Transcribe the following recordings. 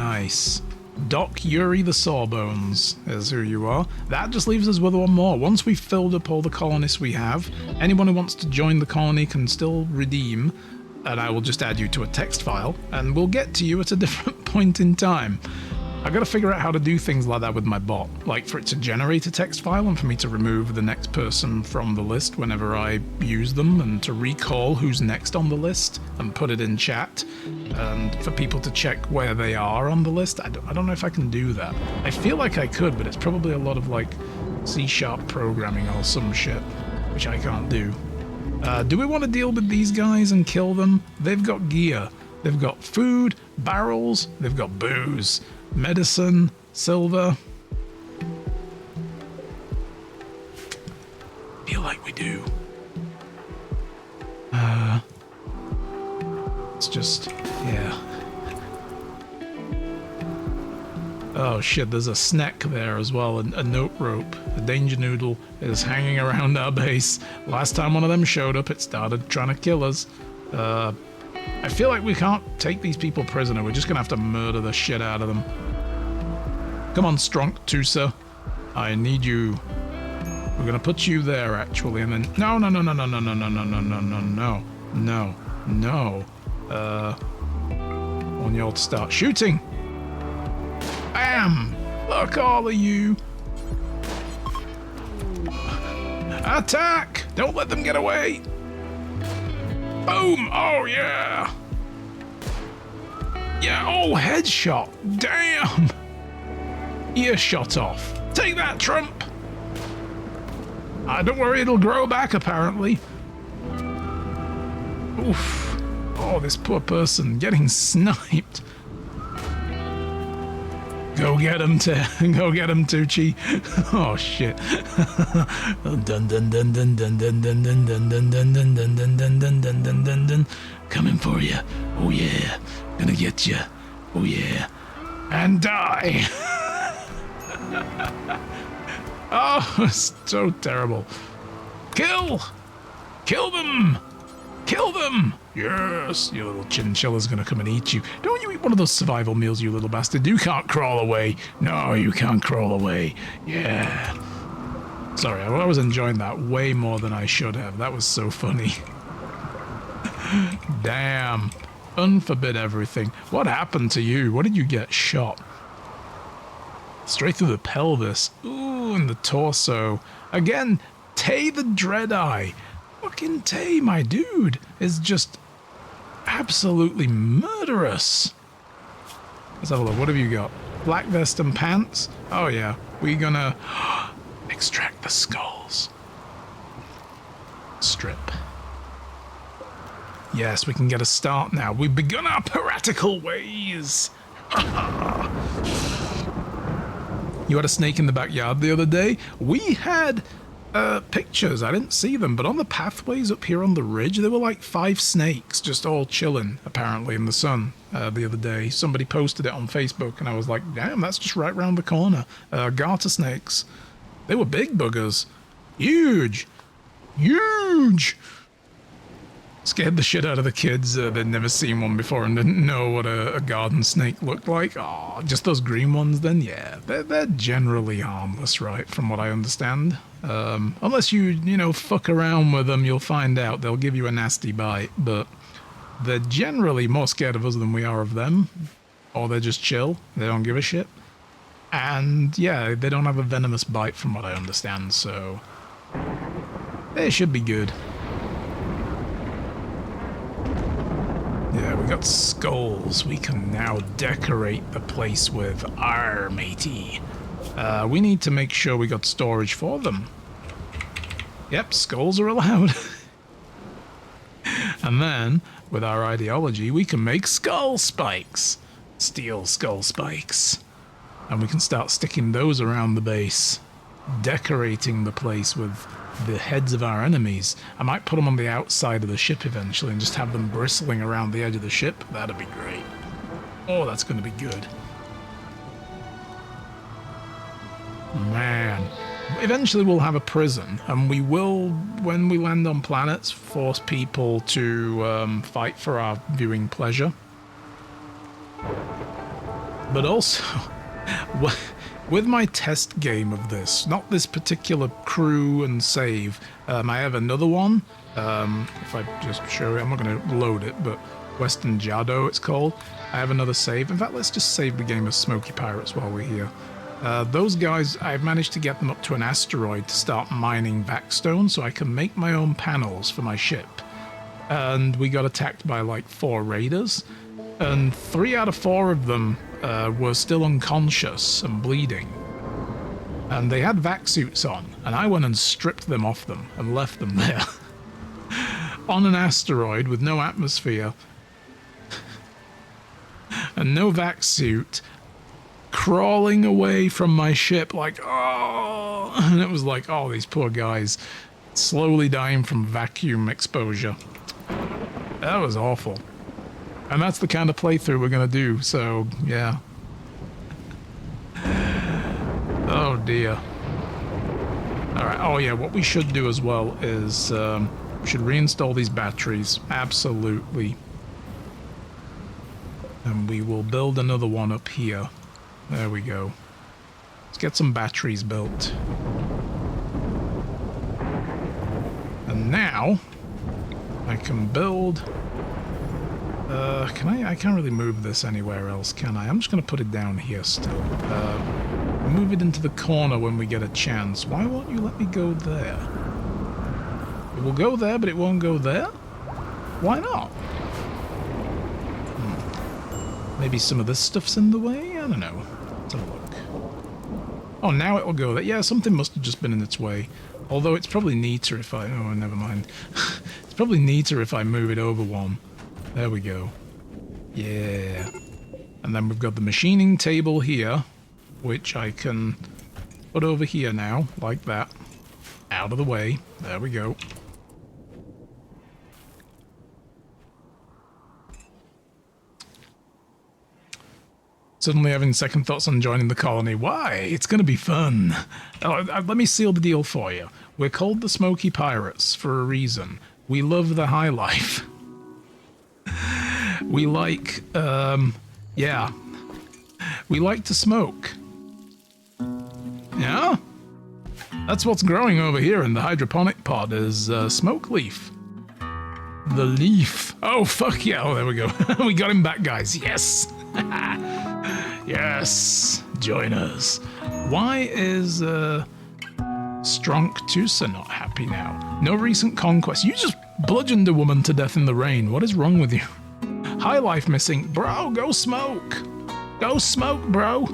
Nice. Doc Yuri the Sawbones is who you are. That just leaves us with one more. Once we've filled up all the colonists we have, anyone who wants to join the colony can still redeem, and I will just add you to a text file, and we'll get to you at a different point in time. I gotta figure out how to do things like that with my bot, like for it to generate a text file and for me to remove the next person from the list whenever I use them, and to recall who's next on the list and put it in chat, and for people to check where they are on the list. I don't know if I can do that. I feel like I could, but it's probably a lot of like C# programming or some shit, which I can't do. Do we want to deal with these guys and kill them? They've got gear. They've got food, barrels, they've got booze. Medicine, silver. Feel like we do. It's just, yeah. Oh shit, there's a snack there as well, a note rope. A danger noodle is hanging around our base. Last time one of them showed up, it started trying to kill us. I feel like we can't take these people prisoner. We're just gonna have to murder the shit out of them. Come on, Strunk Tusa. I need you. We're gonna put you there, actually, and then... No. I want you all to start shooting. Bam! Look, all of you. Attack! Don't let them get away. Boom! Oh, yeah! Yeah, oh, headshot! Damn! Ear shot off. Take that, Trump! Don't worry, it'll grow back, apparently. Oof. Oh, this poor person getting sniped. Go get him, go get him, Tucci. Oh shit. Dun dun dun dun dun dun dun dun dun dun dun dun dun dun dun dun dun dun dun dun. Coming for you. Oh yeah. Gonna get you. Oh yeah. And die. Oh, it's so terrible. Kill them. Kill them! Yes, your little chinchilla's gonna come and eat you. Don't you eat one of those survival meals, you little bastard. You can't crawl away. No, you can't crawl away. Yeah. Sorry, I was enjoying that way more than I should have. That was so funny. Damn. Unforbid everything. What happened to you? What did you get shot? Straight through the pelvis. Ooh, and the torso. Again, Tay the Dread-Eye. Fucking Tay, my dude, is just absolutely murderous. Let's have a look. What have you got? Black vest and pants? Oh yeah. We're gonna extract the skulls. Strip. Yes, we can get a start now. We've begun our piratical ways. You had a snake in the backyard the other day? We had pictures. I didn't see them, but on the pathways up here on the ridge, there were like 5 snakes just all chilling, apparently, in the sun the other day. Somebody posted it on Facebook, and I was like, damn, that's just right round the corner. Garter snakes. They were big buggers. Huge. Huge. Scared the shit out of the kids. They'd never seen one before and didn't know what a garden snake looked like. Oh, just those green ones then? Yeah, they're generally harmless, right, from what I understand. Unless you know, fuck around with them, you'll find out. They'll give you a nasty bite, but they're generally more scared of us than we are of them. Or they're just chill. They don't give a shit. And, yeah, they don't have a venomous bite from what I understand, so... they should be good. Yeah, we got skulls. We can now decorate the place with our matey. We need to make sure we got storage for them. Yep, skulls are allowed. And then, with our ideology, we can make skull spikes. Steel skull spikes. And we can start sticking those around the base. Decorating the place with the heads of our enemies. I might put them on the outside of the ship eventually and just have them bristling around the edge of the ship. That'd be great. Oh, that's going to be good. Man. Eventually we'll have a prison, and we will, when we land on planets, force people to fight for our viewing pleasure. But also, with my test game of this, not this particular crew and save, I have another one. If I just show it, I'm not going to load it, but Western Jado it's called. I have another save. In fact, let's just save the game as Smokey Pirates while we're here. Those guys, I've managed to get them up to an asteroid to start mining backstone so I can make my own panels for my ship. And we got attacked by like 4 raiders, and 3 out of 4 of them were still unconscious and bleeding. And they had vac suits on, and I went and stripped them off them and left them there. On an asteroid with no atmosphere and no vac suit, crawling away from my ship like, oh, and it was like, oh, these poor guys slowly dying from vacuum exposure. That was awful. And that's the kind of playthrough we're going to do, so yeah. Oh dear. Alright, oh yeah, what we should do as well is we should reinstall these batteries, absolutely. And we will build another one up here. There we go. Let's get some batteries built. And now I can build... I can't really move this anywhere else, can I? I'm just going to put it down here still. Move it into the corner when we get a chance. Why won't you let me go there? It will go there, but it won't go there? Why not? Maybe some of this stuff's in the way? I don't know. Let's have a look. Oh, now it will go there. Yeah, something must have just been in its way. Although it's probably neater if I... Oh, never mind. It's probably neater if I move it over one. There we go. Yeah. And then we've got the machining table here, which I can put over here now, like that. Out of the way. There we go. Suddenly having second thoughts on joining the colony. Why? It's going to be fun. Oh, let me seal the deal for you. We're called the Smokey Pirates for a reason. We love the high life. We like, yeah. We like to smoke. Yeah? That's what's growing over here in the hydroponic pod is smoke leaf. The leaf. Oh, fuck yeah. Oh, there we go. We got him back, guys. Yes. Yes. Join us. Why is Stronk Tusa not happy now? No recent conquest. You just bludgeoned a woman to death in the rain. What is wrong with you? High life missing. Bro, go smoke. Go smoke, bro.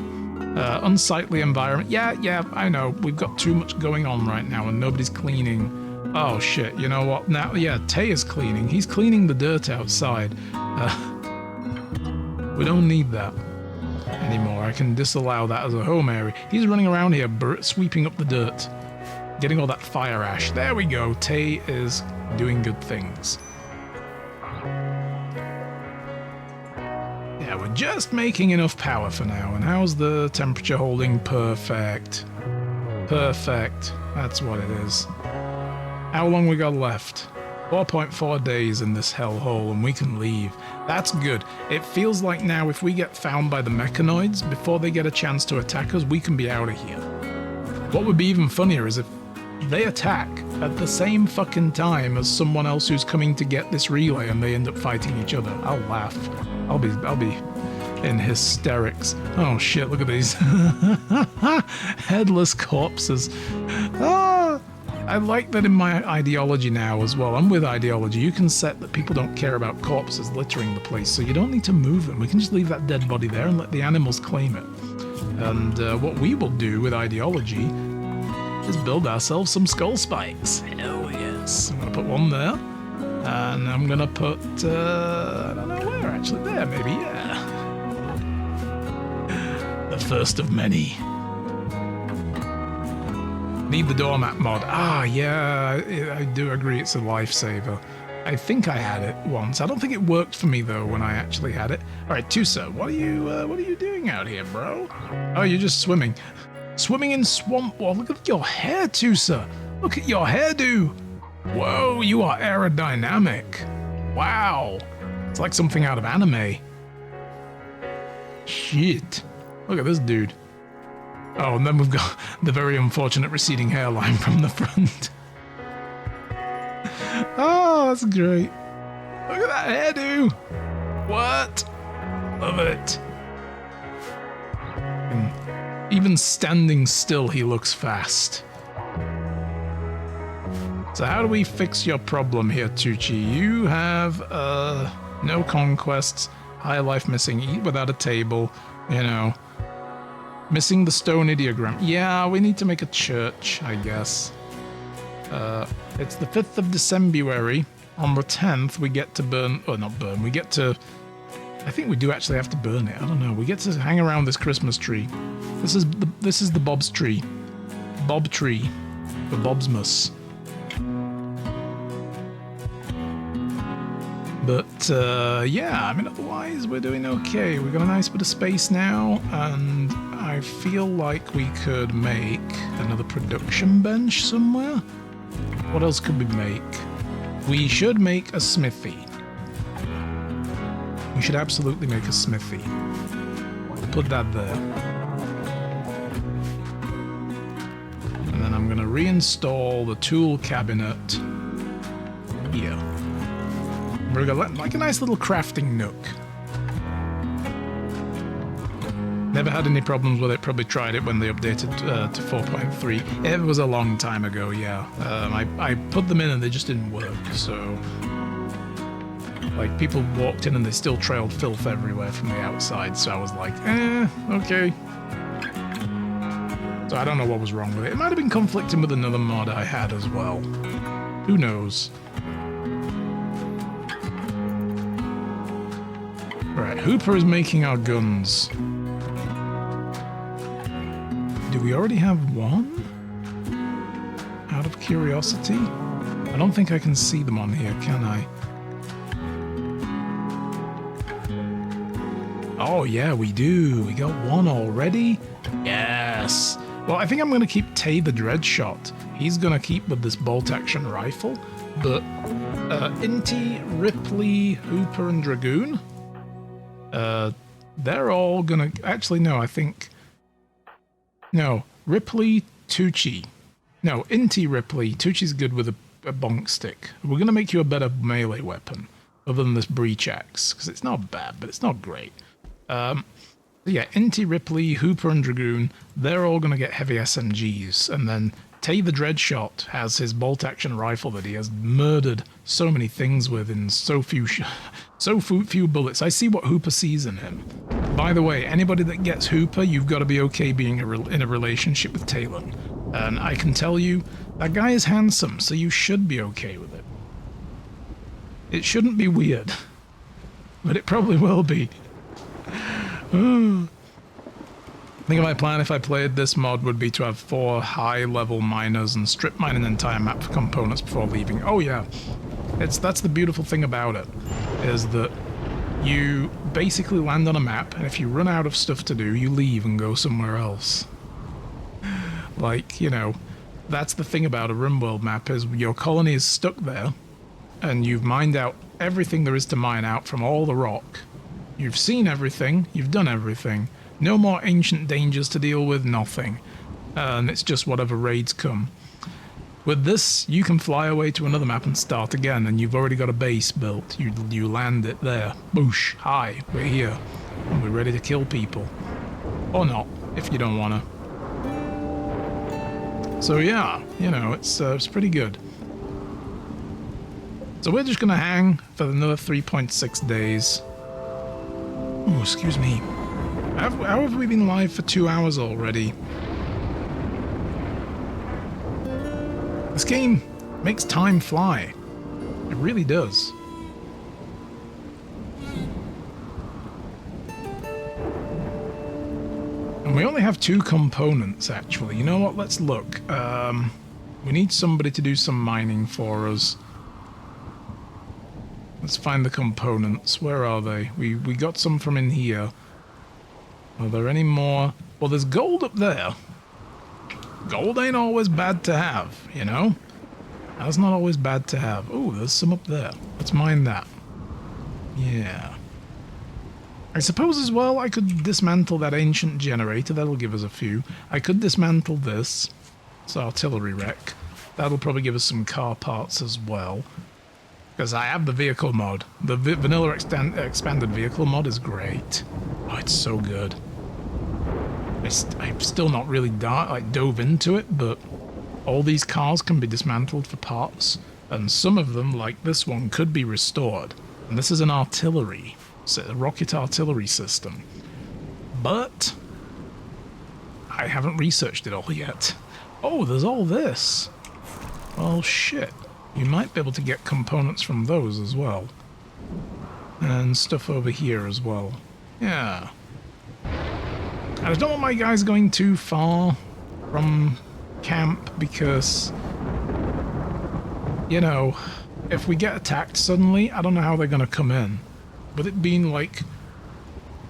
Unsightly environment. Yeah, I know. We've got too much going on right now and nobody's cleaning. Oh, shit. You know what? Now, yeah, Tay is cleaning. He's cleaning the dirt outside. We don't need that anymore. I can disallow that as a home area. He's running around here sweeping up the dirt. Getting all that fire ash. There we go. Tay is doing good things. Yeah, we're just making enough power for now. And how's the temperature holding? Perfect. Perfect. That's what it is. How long we got left? 4.4 days in this hellhole and we can leave. That's good. It feels like now if we get found by the mechanoids, before they get a chance to attack us, we can be out of here. What would be even funnier is if they attack at the same fucking time as someone else who's coming to get this relay and they end up fighting each other. I'll laugh. I'll be in hysterics. Oh shit, look at these. Headless corpses. Ah! I like that in my ideology now as well. I'm with ideology. You can set that people don't care about corpses littering the place, so you don't need to move them. We can just leave that dead body there and let the animals claim it. And what we will do with ideology is build ourselves some skull spikes. Hell yes. I'm going to put one there. And I'm going to put, I don't know where actually. There, maybe, yeah. The first of many. Need the doormat mod. Ah, yeah, I do agree it's a lifesaver. I think I had it once. I don't think it worked for me though when I actually had it. All right, Tusa, what are you doing out here, bro? Oh, you're just swimming. Swimming in swamp water. Look at your hair, Tusa. Look at your hairdo. Whoa, you are aerodynamic. Wow. It's like something out of anime. Shit. Look at this dude. Oh, and then we've got the very unfortunate receding hairline from the front. Oh, that's great. Look at that hairdo. What? Love it. And even standing still, he looks fast. So how do we fix your problem here, Tucci? You have no conquests, high life missing, eat without a table, you know. Missing the stone ideogram. Yeah, we need to make a church, I guess. It's the 5th of December. On the 10th, we get to burn... Oh, not burn. We get to... I think we do actually have to burn it. I don't know. We get to hang around this Christmas tree. This is the Bob's tree. Bob tree. The Bobsmas. But, yeah, I mean, otherwise we're doing okay. We've got a nice bit of space now, and I feel like we could make another production bench somewhere. What else could we make? We should make a smithy. We should absolutely make a smithy. Put that there. And then I'm going to reinstall the tool cabinet here. We're going to like a nice little crafting nook. Never had any problems with it. Probably tried it when they updated to 4.3. It was a long time ago, yeah. I put them in and they just didn't work, so... Like, people walked in and they still trailed filth everywhere from the outside, so I was like, okay. So I don't know what was wrong with it. It might have been conflicting with another mod I had as well. Who knows? Right, Hooper is making our guns. Do we already have one? Out of curiosity? I don't think I can see them on here, can I? Oh yeah, we do. We got one already? Yes. Well, I think I'm going to keep Tay the Dreadshot. He's going to keep with this bolt-action rifle. But Inti, Ripley, Hooper, and Dragoon... they're all gonna... Actually, no, I think... No, Ripley, Tucci. No, Inti Ripley. Tucci's good with a bonk stick. We're gonna make you a better melee weapon, other than this breach axe, because it's not bad, but it's not great. Yeah, Inti Ripley, Hooper, and Dragoon, they're all gonna get heavy SMGs, and then Tay the Dreadshot has his bolt-action rifle that he has murdered so many things with in so few bullets. I see what Hooper sees in him. By the way, anybody that gets Hooper, you've got to be okay being in a relationship with Talon. And I can tell you, that guy is handsome, so you should be okay with it. It shouldn't be weird, but it probably will be. I think my plan if I played this mod would be to have 4 high-level miners and strip mine an entire map for components before leaving. Oh yeah, that's the beautiful thing about it, is that you basically land on a map, and if you run out of stuff to do, you leave and go somewhere else. Like, you know, that's the thing about a RimWorld map, is your colony is stuck there, and you've mined out everything there is to mine out from all the rock. You've seen everything, you've done everything. No more ancient dangers to deal with, nothing. And it's just whatever raids come. With this, you can fly away to another map and start again, and you've already got a base built. You land it there. Boosh. Hi, we're here. And we're ready to kill people. Or not, if you don't wanna. So yeah, you know, it's pretty good. So we're just gonna hang for another 3.6 days. Oh, excuse me. How have we been live for 2 hours already? This game makes time fly. It really does. And we only have 2 components, actually. You know what? Let's look. We need somebody to do some mining for us. Let's find the components. Where are they? We got some from in here. Are there any more? Well, there's gold up there. Gold ain't always bad to have, you know? That's not always bad to have. Oh, there's some up there. Let's mine that. Yeah. I suppose as well I could dismantle that ancient generator. That'll give us a few. I could dismantle this. It's artillery wreck. That'll probably give us some car parts as well. Because I have the vehicle mod. The vanilla expanded vehicle mod is great. Oh, it's so good. I've still not really dove into it, but all these cars can be dismantled for parts. And some of them, like this one, could be restored. And this is an artillery. A rocket artillery system. But I haven't researched it all yet. Oh, there's all this. Well, shit. You might be able to get components from those as well. And stuff over here as well. Yeah. I don't want my guys going too far from camp because, you know, if we get attacked suddenly, I don't know how they're going to come in. With it being, like,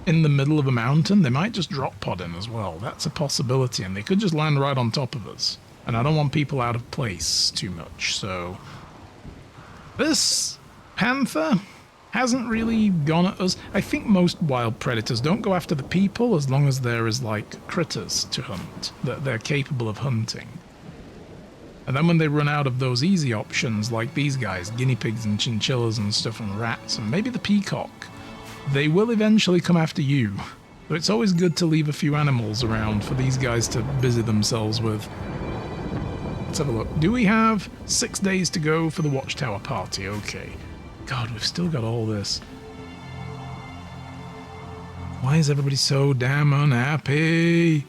in the middle of a mountain, they might just drop pod in as well. That's a possibility, and they could just land right on top of us. And I don't want people out of place too much, so... This panther hasn't really gone at us. I think most wild predators don't go after the people as long as there is, like, critters to hunt that they're capable of hunting. And then when they run out of those easy options, like these guys, guinea pigs and chinchillas and stuff and rats, and maybe the peacock, they will eventually come after you. So it's always good to leave a few animals around for these guys to busy themselves with. Let's have a look. Do we have 6 days to go for the Watchtower party? Okay. God, we've still got all this. Why is everybody so damn unhappy?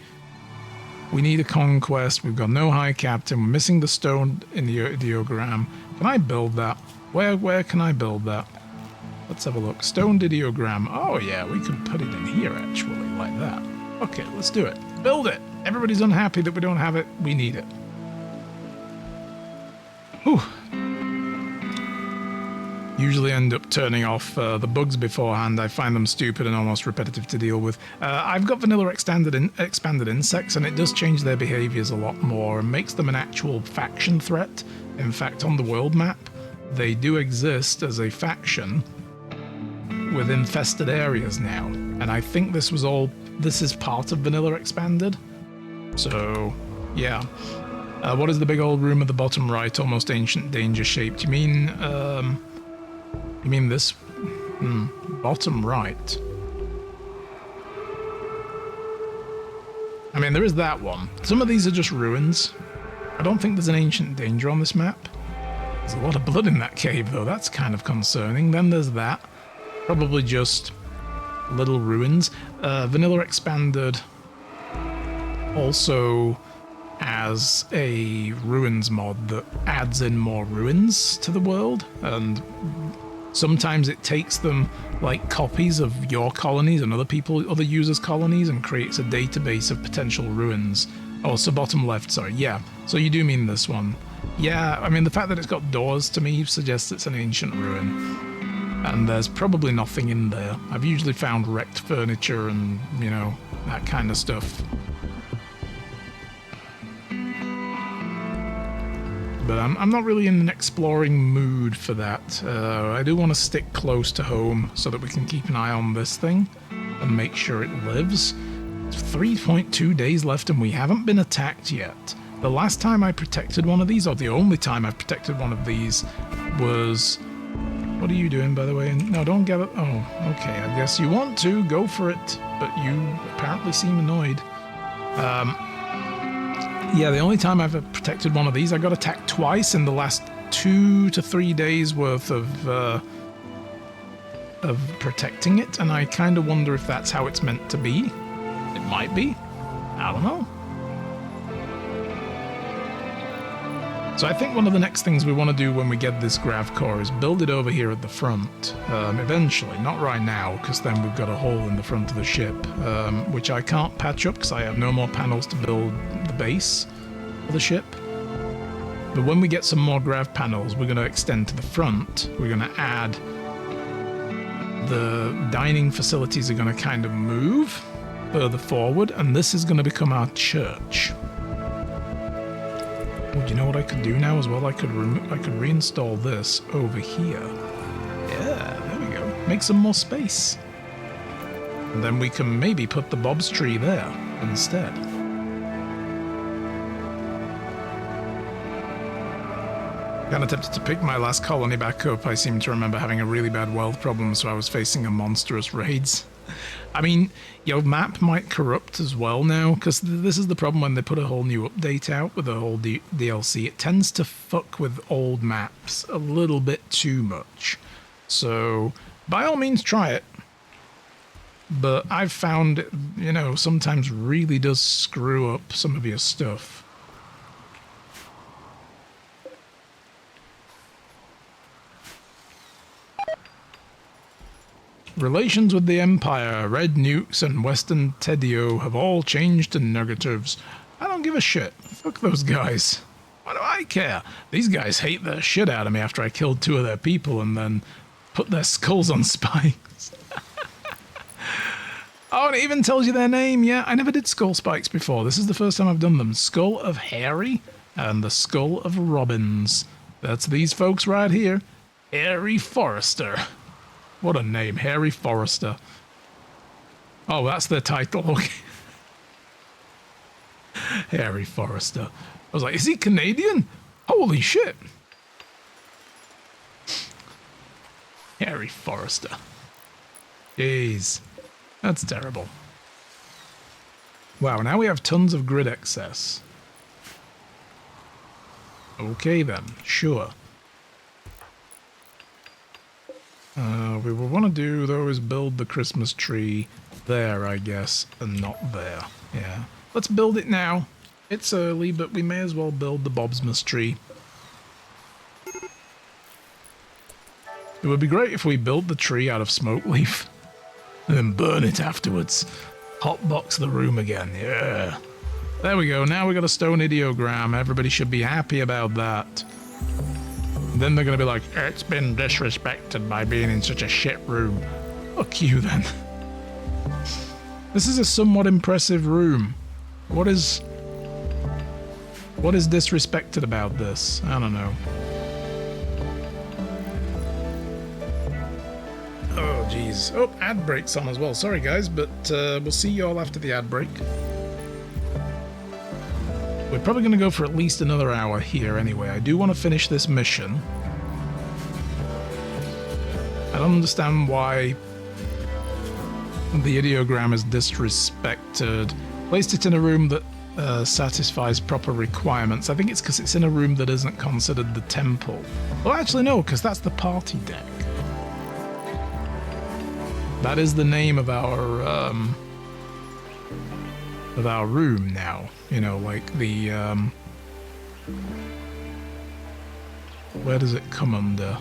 We need a conquest. We've got no high captain. We're missing the stone in the ideogram. Can I build that? Where can I build that? Let's have a look. Stone ideogram. Oh yeah, we could put it in here actually, like that. Okay, let's do it. Build it. Everybody's unhappy that we don't have it. We need it. Whew. Usually end up turning off the bugs beforehand. I find them stupid and almost repetitive to deal with. I've got vanilla expanded insects, and it does change their behaviors a lot more and makes them an actual faction threat. In fact, on the world map, they do exist as a faction with infested areas now. And I think this is part of vanilla expanded. So, yeah. What is the big old room at the bottom right, almost ancient danger shaped? You mean this? Bottom right. I mean, there is that one. Some of these are just ruins. I don't think there's an ancient danger on this map. There's a lot of blood in that cave, though. That's kind of concerning. Then there's that. Probably just little ruins. Vanilla Expanded also has a ruins mod that adds in more ruins to the world, and sometimes it takes them like copies of your colonies and other users' colonies and creates a database of potential ruins. Oh, so bottom left, sorry. Yeah, so you do mean this one. Yeah, I mean, the fact that it's got doors to me suggests it's an ancient ruin. And there's probably nothing in there. I've usually found wrecked furniture and, you know, that kind of stuff. But I'm not really in an exploring mood for that. I do want to stick close to home so that we can keep an eye on this thing and make sure it lives. It's 3.2 days left and we haven't been attacked yet. The last time I protected one of these, or the only time I've protected one of these, was... What are you doing, by the way? No, don't get it. Oh, okay, I guess you want to. Go for it. But you apparently seem annoyed. Yeah, the only time I've protected one of these, I got attacked twice in the last 2 to 3 days worth of protecting it, and I kind of wonder if that's how it's meant to be. It might be. I don't know. So I think one of the next things we want to do when we get this grav core is build it over here at the front. Eventually, not right now, because then we've got a hole in the front of the ship, which I can't patch up because I have no more panels to build the base of the ship. But when we get some more grav panels, we're going to extend to the front. We're going to add... The dining facilities are going to kind of move further forward, and this is going to become our church. Oh, do you know what I could do now as well? I could reinstall this over here. Yeah, there we go. Make some more space. And then we can maybe put the Bob's tree there instead. Kind of tempted to pick my last colony back up. I seem to remember having a really bad wealth problem, so I was facing a monstrous raids. I mean, your map might corrupt as well now, because this is the problem when they put a whole new update out with a whole DLC. It tends to fuck with old maps a little bit too much. So, by all means, try it. But I've found, you know, sometimes really does screw up some of your stuff. Relations with the Empire, Red Nukes, and Western Tedio have all changed to negatives. I don't give a shit. Fuck those guys. Why do I care? These guys hate the shit out of me after I killed 2 of their people and then put their skulls on spikes. Oh, and it even tells you their name. Yeah, I never did skull spikes before. This is the first time I've done them. Skull of Harry and the Skull of Robbins. That's these folks right here. Harry Forrester. What a name, Harry Forrester. Oh, that's their title, okay. Harry Forrester. I was like, is he Canadian? Holy shit. Harry Forrester. Jeez. That's terrible. Wow, now we have tons of grid excess. Okay then, sure. We will want to do, though, is build the Christmas tree there, I guess, and not there. Yeah. Let's build it now. It's early, but we may as well build the Bobsmas tree. It would be great if we built the tree out of smoke leaf and then burn it afterwards. Hotbox the room again, yeah. There we go, now we got a stone ideogram. Everybody should be happy about that. Then they're going to be like, it's been disrespected by being in such a shit room. Fuck you then. This is a somewhat impressive room. What is disrespected about this? I don't know. Oh, jeez. Oh, ad break's on as well. Sorry, guys, but we'll see you all after the ad break. We're probably going to go for at least another hour here anyway. I do want to finish this mission. I don't understand why the ideogram is disrespected. Placed it in a room that satisfies proper requirements. I think it's because it's in a room that isn't considered the temple. Well, actually no, because that's the party deck. That is the name of our room now. You know, like the where does it come under?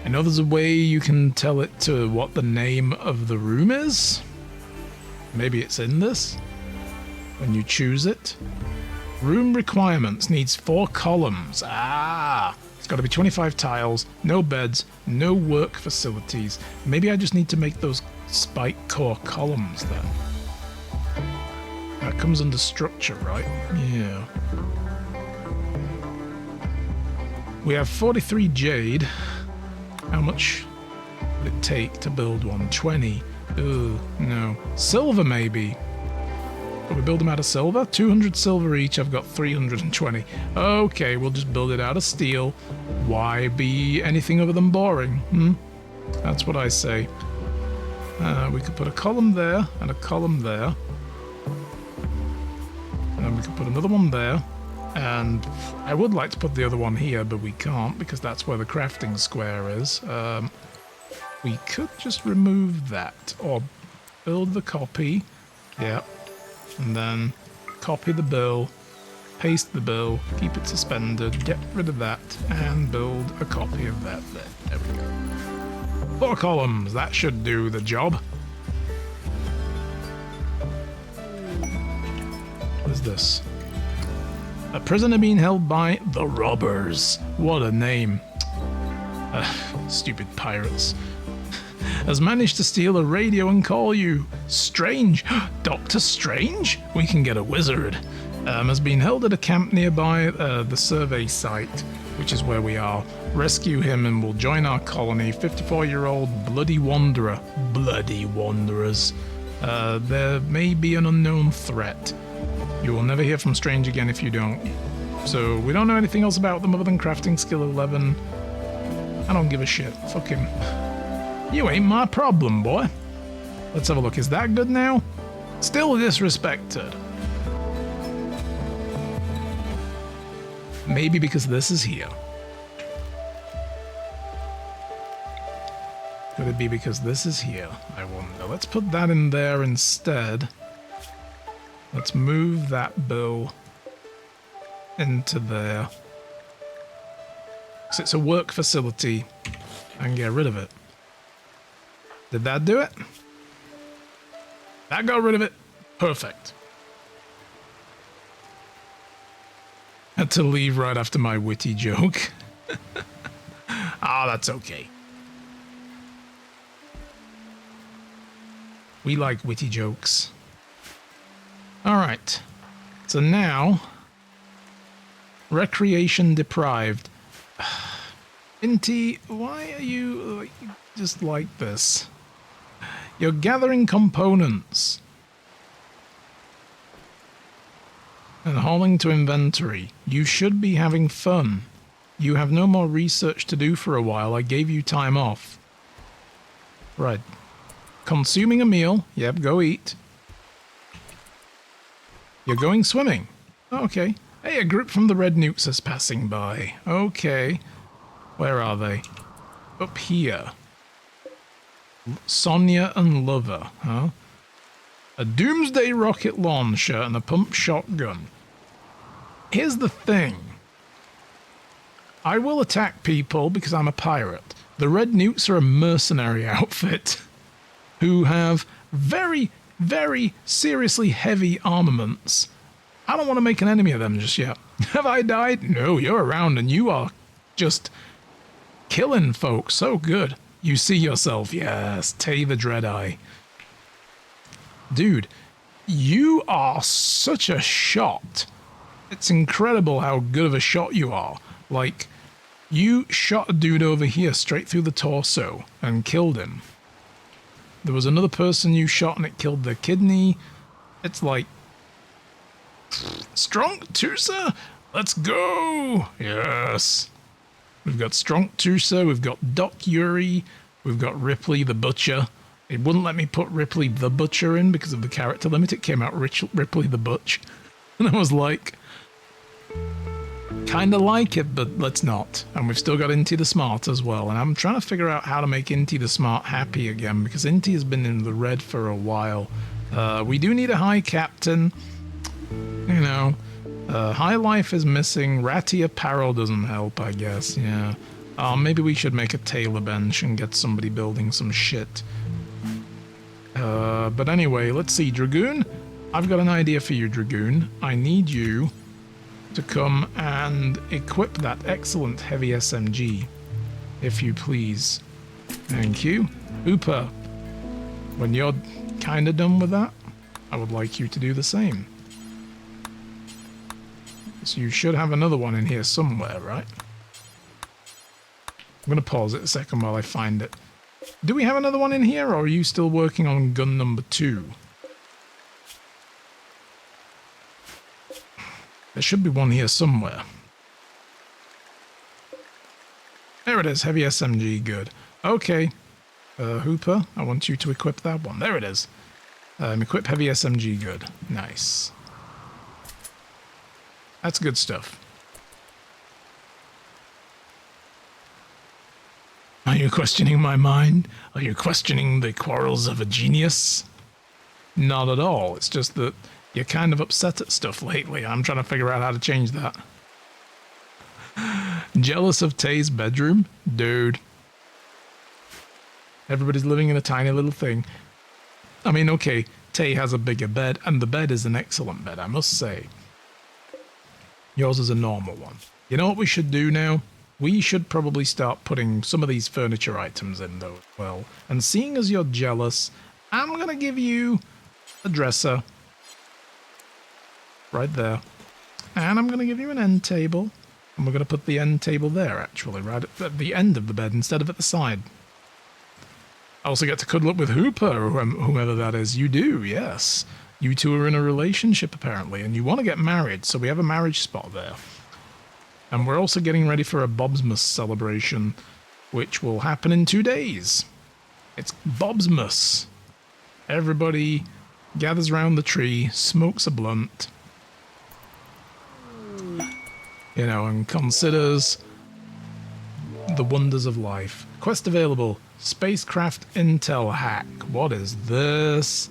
I know there's a way you can tell it to what the name of the room is. Maybe it's in this when you choose it. Room requirements needs 4 columns. Ah, it's got to be 25 tiles, no beds, no work facilities. Maybe I just need to make those spike core columns then. That comes under structure, right? Yeah. We have 43 jade. How much would it take to build one? 20. Ugh, no. Silver, maybe. Can we build them out of silver? 200 silver each. I've got 320. Okay, we'll just build it out of steel. Why be anything other than boring? That's what I say. We could put a column there and a column there. And then we could put another one there. And I would like to put the other one here, but we can't because that's where the crafting square is. We could just remove that or build the copy. Yep. And then copy the bill, paste the bill, keep it suspended, get rid of that, and build a copy of that there. There we go. 4 columns, that should do the job. What is this? A prisoner being held by the robbers. What a name. Stupid pirates. Has managed to steal a radio and call you. Strange. Dr. Strange? We can get a wizard. has been held at a camp nearby the survey site, which is where we are. Rescue him and we'll join our colony. 54-year-old bloody wanderer. Bloody wanderers. There may be an unknown threat. You will never hear from Strange again if you don't. So we don't know anything else about them other than crafting skill 11. I don't give a shit. Fuck him. You ain't my problem, boy. Let's have a look. Is that good now? Still disrespected. Maybe because this is here. Could it be because this is here? I wonder. Let's put that in there instead. Let's move that bill into there. Because it's a work facility. I can get rid of it. Did that do it? That got rid of it. Perfect. Had to leave right after my witty joke. Ah, that's okay. We like witty jokes. Alright. So now... recreation deprived. Inti, why are you just like this? You're gathering components. And hauling to inventory. You should be having fun. You have no more research to do for a while. I gave you time off. Right. Consuming a meal. Yep, go eat. You're going swimming. Okay. Hey, a group from the Red Nukes is passing by. Okay. Where are they? Up here. Sonia and Lover, huh? A doomsday rocket launcher and a pump shotgun. Here's the thing. I will attack people because I'm a pirate. The Red Nukes are a mercenary outfit who have very, very seriously heavy armaments. I don't want to make an enemy of them just yet. Have I died? No, you're around and you are just killing folks so good. You see yourself, yes, Tay the Dreadeye. Dude, you are such a shot. It's incredible how good of a shot you are. Like, you shot a dude over here straight through the torso and killed him. There was another person you shot and it killed their kidney. It's like... Strong Tusa, let's go! Yes. We've got Strong Tusa, we've got Doc Yuri, we've got Ripley the Butcher. It wouldn't let me put Ripley the Butcher in because of the character limit. It came out Ripley the Butch. And I was like... Kinda like it, but let's not. And we've still got Inti the Smart as well. And I'm trying to figure out how to make Inti the Smart happy again because Inti has been in the red for a while. We do need a high captain. You know, High Life is missing. Ratty Apparel doesn't help, I guess, yeah. Maybe we should make a tailor bench and get somebody building some shit. But anyway, let's see. Dragoon, I've got an idea for you, Dragoon. I need you to come and equip that excellent heavy SMG, if you please. Thank you. Hooper, when you're kind of done with that, I would like you to do the same. So you should have another one in here somewhere, right? I'm going to pause it a second while I find it. Do we have another one in here, or are you still working on gun number 2? There should be one here somewhere. There it is, heavy SMG, good. Okay, Hooper, I want you to equip that one. There it is. Equip heavy SMG, good. Nice. That's good stuff. Are you questioning my mind? Are you questioning the quarrels of a genius? Not at all. It's just that you're kind of upset at stuff lately. I'm trying to figure out how to change that. Jealous of Tay's bedroom? Dude. Everybody's living in a tiny little thing. I mean, okay, Tay has a bigger bed, and the bed is an excellent bed, I must say. Yours is a normal one. You know what we should do now? We should probably start putting some of these furniture items in, though, as well. And seeing as you're jealous, I'm going to give you a dresser. Right there. And I'm going to give you an end table. And we're going to put the end table there, actually, right at the end of the bed instead of at the side. I also get to cuddle up with Hooper, or whoever that is. You do, yes. You two are in a relationship, apparently, and you want to get married, so we have a marriage spot there. And we're also getting ready for a Bobsmas celebration, which will happen in 2 days. It's Bobsmas. Everybody gathers around the tree, smokes a blunt, you know, and considers the wonders of life. Quest available. Spacecraft intel hack. What is this?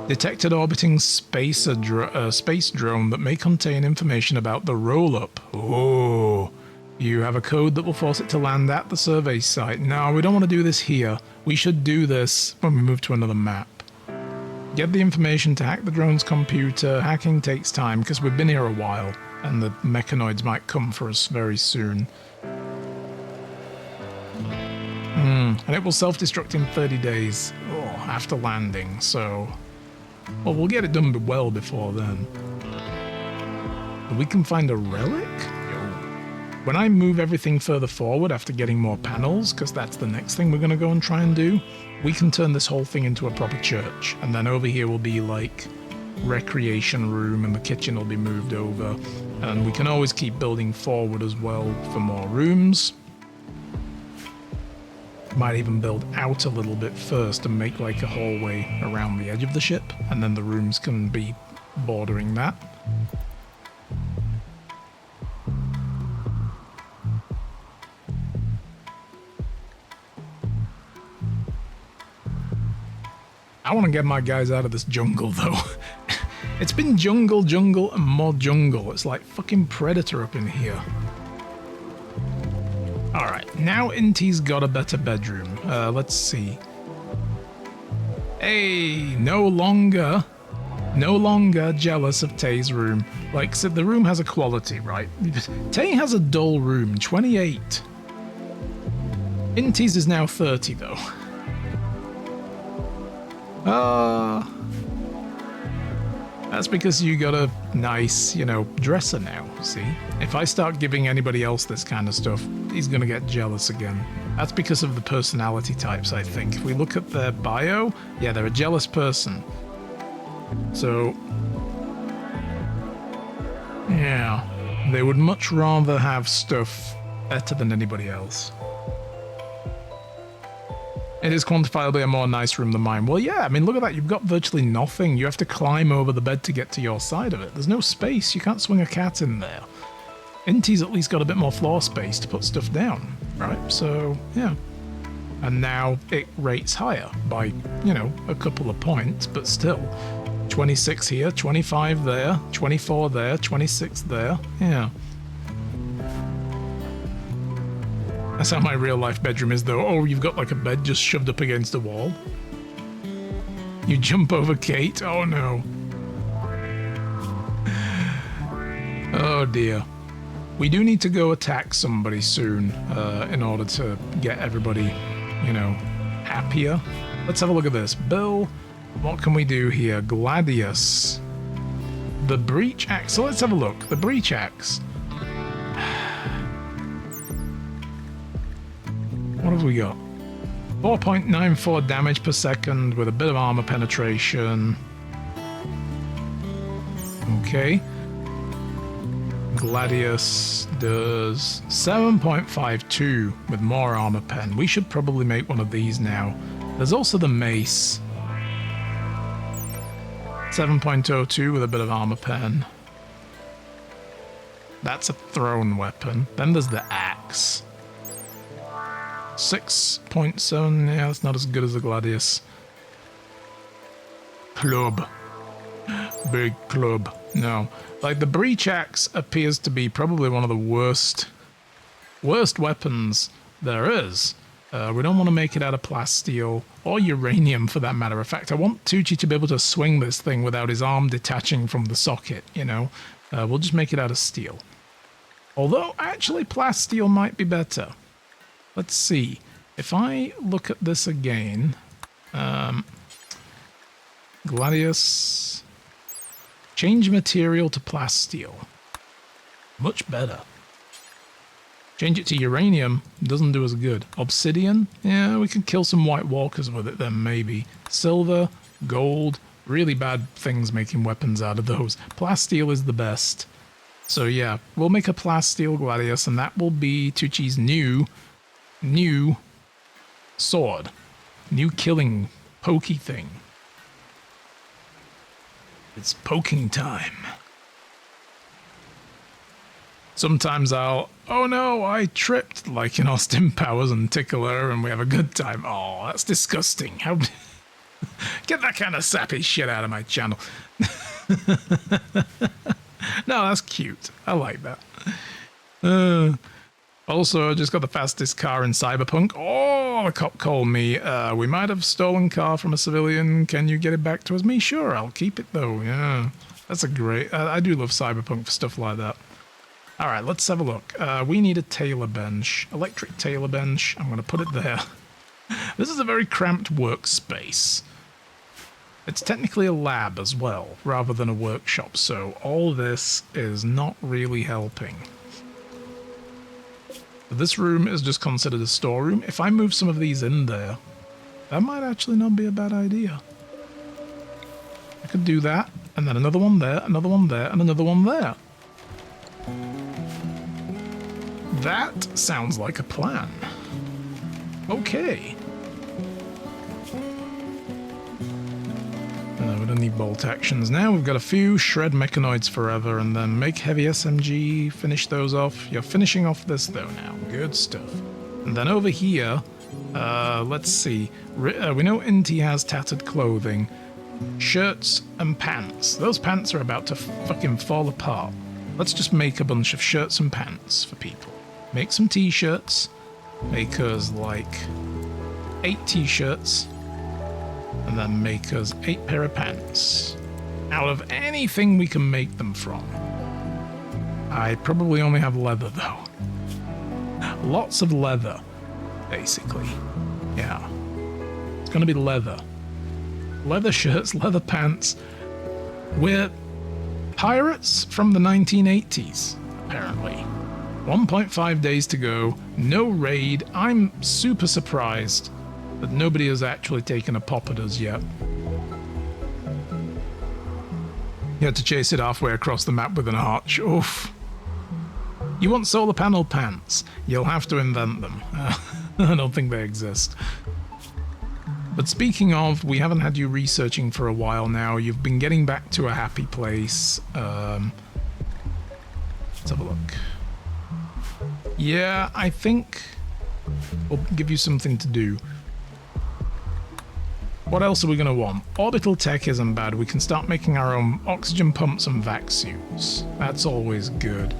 Detected orbiting space drone that may contain information about the roll-up. Oh, you have a code that will force it to land at the survey site. No, we don't want to do this here. We should do this when we move to another map. Get the information to hack the drone's computer. Hacking takes time because we've been here a while and the mechanoids might come for us very soon. And it will self-destruct in 30 days after landing, so... Well, we'll get it done well before then. We can find a relic? When I move everything further forward after getting more panels, because that's the next thing we're going to go and try and do, we can turn this whole thing into a proper church. And then over here will be like recreation room and the kitchen will be moved over. And we can always keep building forward as well for more rooms. Might even build out a little bit first and make like a hallway around the edge of the ship, and then the rooms can be bordering that. I want to get my guys out of this jungle though. It's been jungle, and more jungle. It's like fucking Predator up in here. Alright, now Inti's got a better bedroom. Let's see. Hey, no longer jealous of Tay's room. Like, so the room has a quality, right? Tay has a dull room, 28. Inti's is now 30, though. That's because you got a nice, you know, dresser now, see? If I start giving anybody else this kind of stuff, he's gonna get jealous again. That's because of the personality types, I think. If we look at their bio, yeah, they're a jealous person. So, yeah, they would much rather have stuff better than anybody else. It is quantifiably a more nice room than mine. Well, yeah, I mean, look at that. You've got virtually nothing. You have to climb over the bed to get to your side of it. There's no space. You can't swing a cat in there. Inti's at least got a bit more floor space to put stuff down, right? So, yeah. And now it rates higher by, you know, a couple of points, but still. 26 here, 25 there, 24 there, 26 there. Yeah. That's how my real life bedroom is though. Oh, you've got like a bed just shoved up against the wall. You jump over Kate. Oh no. Oh dear. We do need to go attack somebody soon in order to get everybody, you know, happier. Let's have a look at this. Bill, what can we do here? Gladius. The breach axe. So let's have a look. The breach axe. What have we got? 4.94 damage per second with a bit of armor penetration. Okay. Gladius does 7.52 with more armor pen. We should probably make one of these now. There's also the mace. 7.02 with a bit of armor pen. That's a thrown weapon. Then there's the axe. 6.7, yeah, that's not as good as the Gladius. Club. Big club. No. Like, the breach axe appears to be probably one of the worst weapons there is. We don't want to make it out of plasteel, or uranium for that matter of fact. I want Tucci to be able to swing this thing without his arm detaching from the socket, you know? We'll just make it out of steel. Although, actually, plasteel might be better. Let's see. If I look at this again, Gladius, change material to plasteel. Much better. Change it to uranium, doesn't do as good. Obsidian, yeah, we could kill some White Walkers with it then, maybe. Silver, gold, really bad things making weapons out of those. Plasteel is the best. So yeah, we'll make a Plasteel Gladius, and that will be Tucci's new sword. New killing, pokey thing. It's poking time. Sometimes I'll, oh no, I tripped, like in Austin Powers and tickle her and we have a good time. Oh, that's disgusting. How... Get that kind of sappy shit out of my channel. No, that's cute. I like that. Also, I just got the fastest car in Cyberpunk. Oh, the cop called me. We might have stolen car from a civilian. Can you get it back to us? Me? Sure, I'll keep it though. Yeah, that's a great... I do love Cyberpunk for stuff like that. All right, let's have a look. We need a tailor bench. Electric tailor bench. I'm going to put it there. This is a very cramped workspace. It's technically a lab as well, rather than a workshop, so all this is not really helping. This room is just considered a storeroom. If I move some of these in there, that might actually not be a bad idea. I could do that, and then another one there, another one there, and another one there. That sounds like a plan. Okay. We don't need bolt actions now. We've got a few. Shred mechanoids forever, and then make heavy SMG. Finish those off. You're finishing off this though now. Good stuff. And then over here, let's see. We know Inti has tattered clothing. Shirts and pants. Those pants are about to fucking fall apart. Let's just make a bunch of shirts and pants for people. Make some t-shirts. Make us like 8 t-shirts. And then make us 8 pair of pants. Out of anything we can make them from. I probably only have leather though. Lots of leather, basically. Yeah. It's gonna be leather. Leather shirts, leather pants. We're pirates from the 1980s, apparently. 1.5 days to go, no raid. I'm super surprised that nobody has actually taken a pop at us yet. You had to chase it halfway across the map with an arch. Oof. You want solar panel pants? You'll have to invent them. I don't think they exist. But speaking of, we haven't had you researching for a while now. You've been getting back to a happy place. Let's have a look. Yeah, I think we'll give you something to do. What else are we going to want? Orbital tech isn't bad. We can start making our own oxygen pumps and vac suits. That's always good.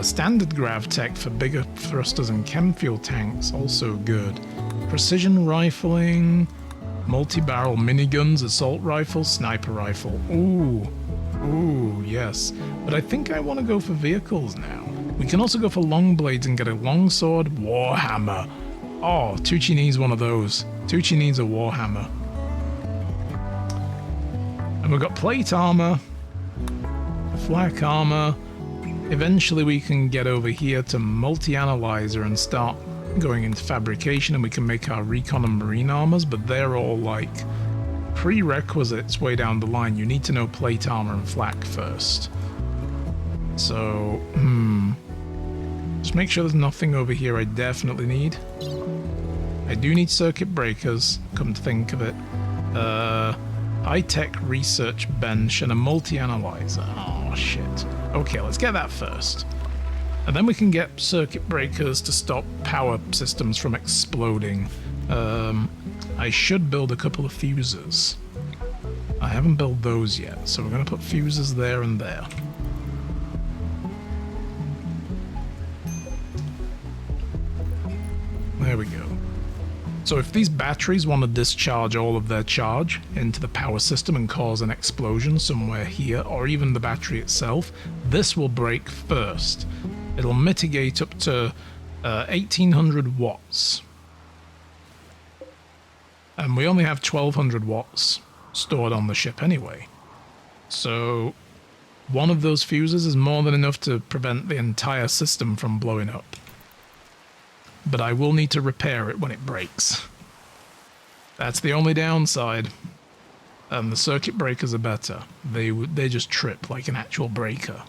Standard grav tech for bigger thrusters and chem fuel tanks, also good. Precision rifling, multi-barrel miniguns, assault rifle, sniper rifle. Ooh, ooh, yes. But I think I want to go for vehicles now. We can also go for long blades and get a longsword warhammer. Oh, Tucci needs one of those. Tucci needs a warhammer. And we've got plate armor, flak armor. Eventually we can get over here to multi-analyzer and start going into fabrication, and we can make our recon and marine armors, but they're all like prerequisites way down the line. You need to know plate armor and flak first. So, just make sure there's nothing over here I definitely need. I do need circuit breakers, come to think of it. High-tech research bench and a multi-analyzer. Oh, shit. Okay, let's get that first. And then we can get circuit breakers to stop power systems from exploding. I should build a couple of fuses. I haven't built those yet, so we're going to put fuses there and there. There we go. So if these batteries want to discharge all of their charge into the power system and cause an explosion somewhere here, or even the battery itself, this will break first. It'll mitigate up to 1800 watts. And we only have 1200 watts stored on the ship anyway. So One of those fuses is more than enough to prevent the entire system from blowing up. But I will need to repair it when it breaks. That's the only downside. And the circuit breakers are better. They just trip like an actual breaker.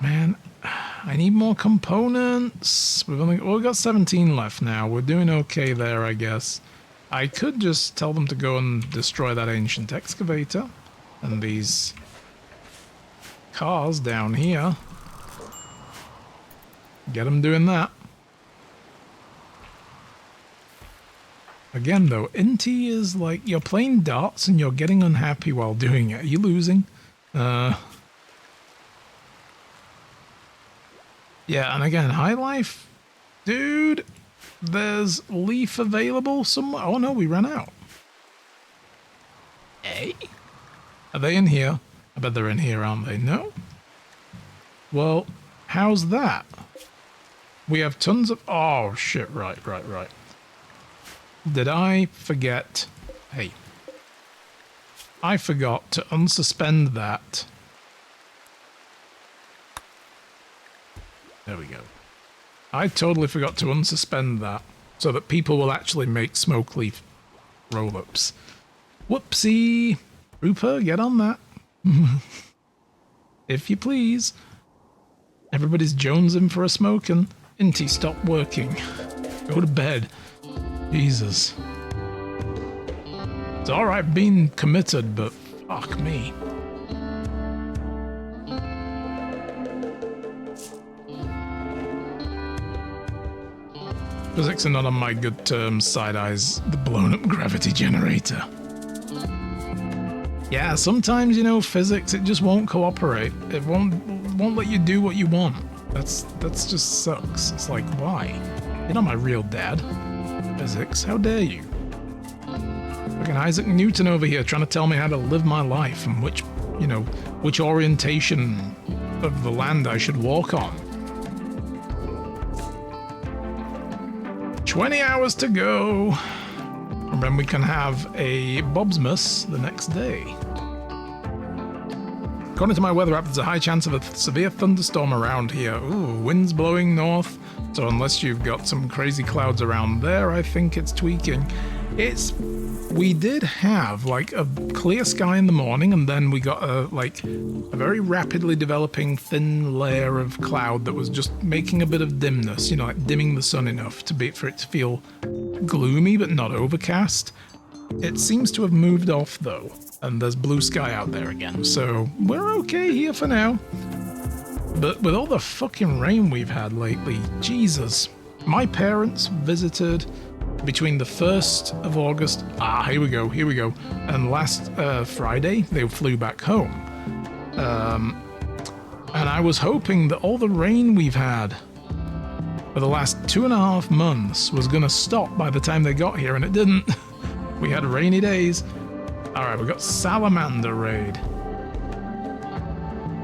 Man, I need more components. We've got 17 left now. We're doing okay there, I guess. I could just tell them to go and destroy that ancient excavator. And these cars down here. Get them doing that. Again, though, Inti is like, you're playing darts and you're getting unhappy while doing it. Are you losing? Yeah, and again, High Life, dude, there's leaf available somewhere. Oh no, we ran out. Hey? Are they in here? I bet they're in here, aren't they? No? Well, how's that? We have tons of... Oh, shit, right. Did I forget... Hey. I forgot to unsuspend that. There we go. I totally forgot to unsuspend that so that people will actually make smoke leaf roll-ups. Whoopsie! Rupert, get on that. If you please. Everybody's jonesing for a smoking. Inti, stop working. Go to bed. Jesus. It's alright being committed, but fuck me. Physics are not on my good terms, side-eyes the blown-up gravity generator. Yeah, sometimes, you know, physics, it just won't cooperate. It won't let you do what you want. That's just sucks. It's like, why? You're not my real dad. Physics, how dare you? Fucking Isaac Newton over here trying to tell me how to live my life and which orientation of the land I should walk on. 20 hours to go. And then we can have a Bobsmas the next day. According to my weather app, there's a high chance of a severe thunderstorm around here. Ooh, winds blowing north. So unless you've got some crazy clouds around there, I think it's tweaking. We did have like a clear sky in the morning, and then we got a very rapidly developing thin layer of cloud that was just making a bit of dimness, you know, like dimming the sun enough for it to feel gloomy but not overcast. It seems to have moved off though, and there's blue sky out there again, so we're okay here for now. But with all the fucking rain we've had lately, Jesus. My parents visited between the 1st of August, here we go, and last Friday, they flew back home. And I was hoping that all the rain we've had for the last 2.5 months was going to stop by the time they got here, and it didn't. We had rainy days. Alright, we got Salamander Raid.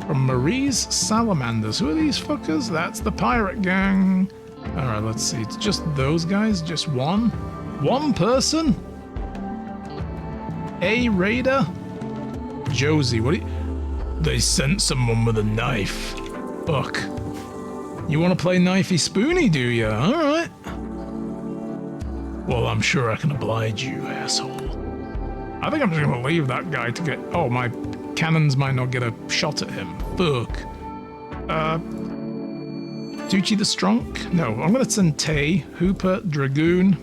From Marie's Salamanders. Who are these fuckers? That's the pirate gang. Alright, let's see. It's just those guys? Just one? One person? A raider? Josie, what do you... They sent someone with a knife. Fuck. You want to play knifey spoony, do you? Alright. Well, I'm sure I can oblige you, asshole. I think I'm just gonna leave that guy to get... Oh, my cannons might not get a shot at him. Fuck. Tucci the Strunk? No, I'm gonna send Tay, Hooper, Dragoon.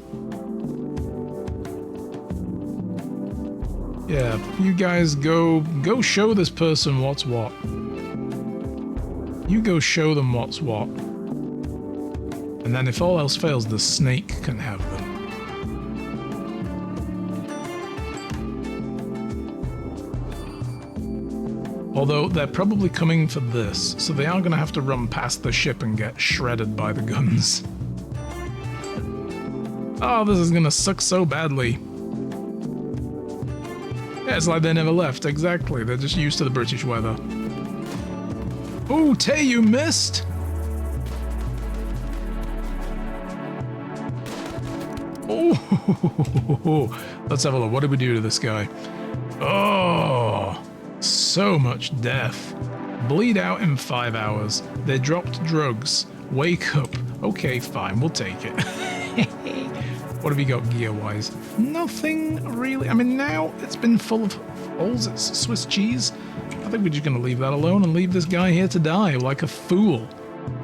Yeah, you guys go show this person what's what. You go show them what's what. And then if all else fails, the snake can have them. Although they're probably coming for this, so they are going to have to run past the ship and get shredded by the guns. Oh, this is going to suck so badly. Yeah, it's like they never left, exactly. They're just used to the British weather. Oh, Tay, you missed! Oh, let's have a look. What did we do to this guy? Oh, So much death. Bleed out in 5 hours. They dropped drugs. Wake up. Okay, fine, we'll take it. What have you got gear-wise? Nothing really. I mean, now it's been full of holes. It's Swiss cheese. I think we're just going to leave that alone and leave this guy here to die like a fool.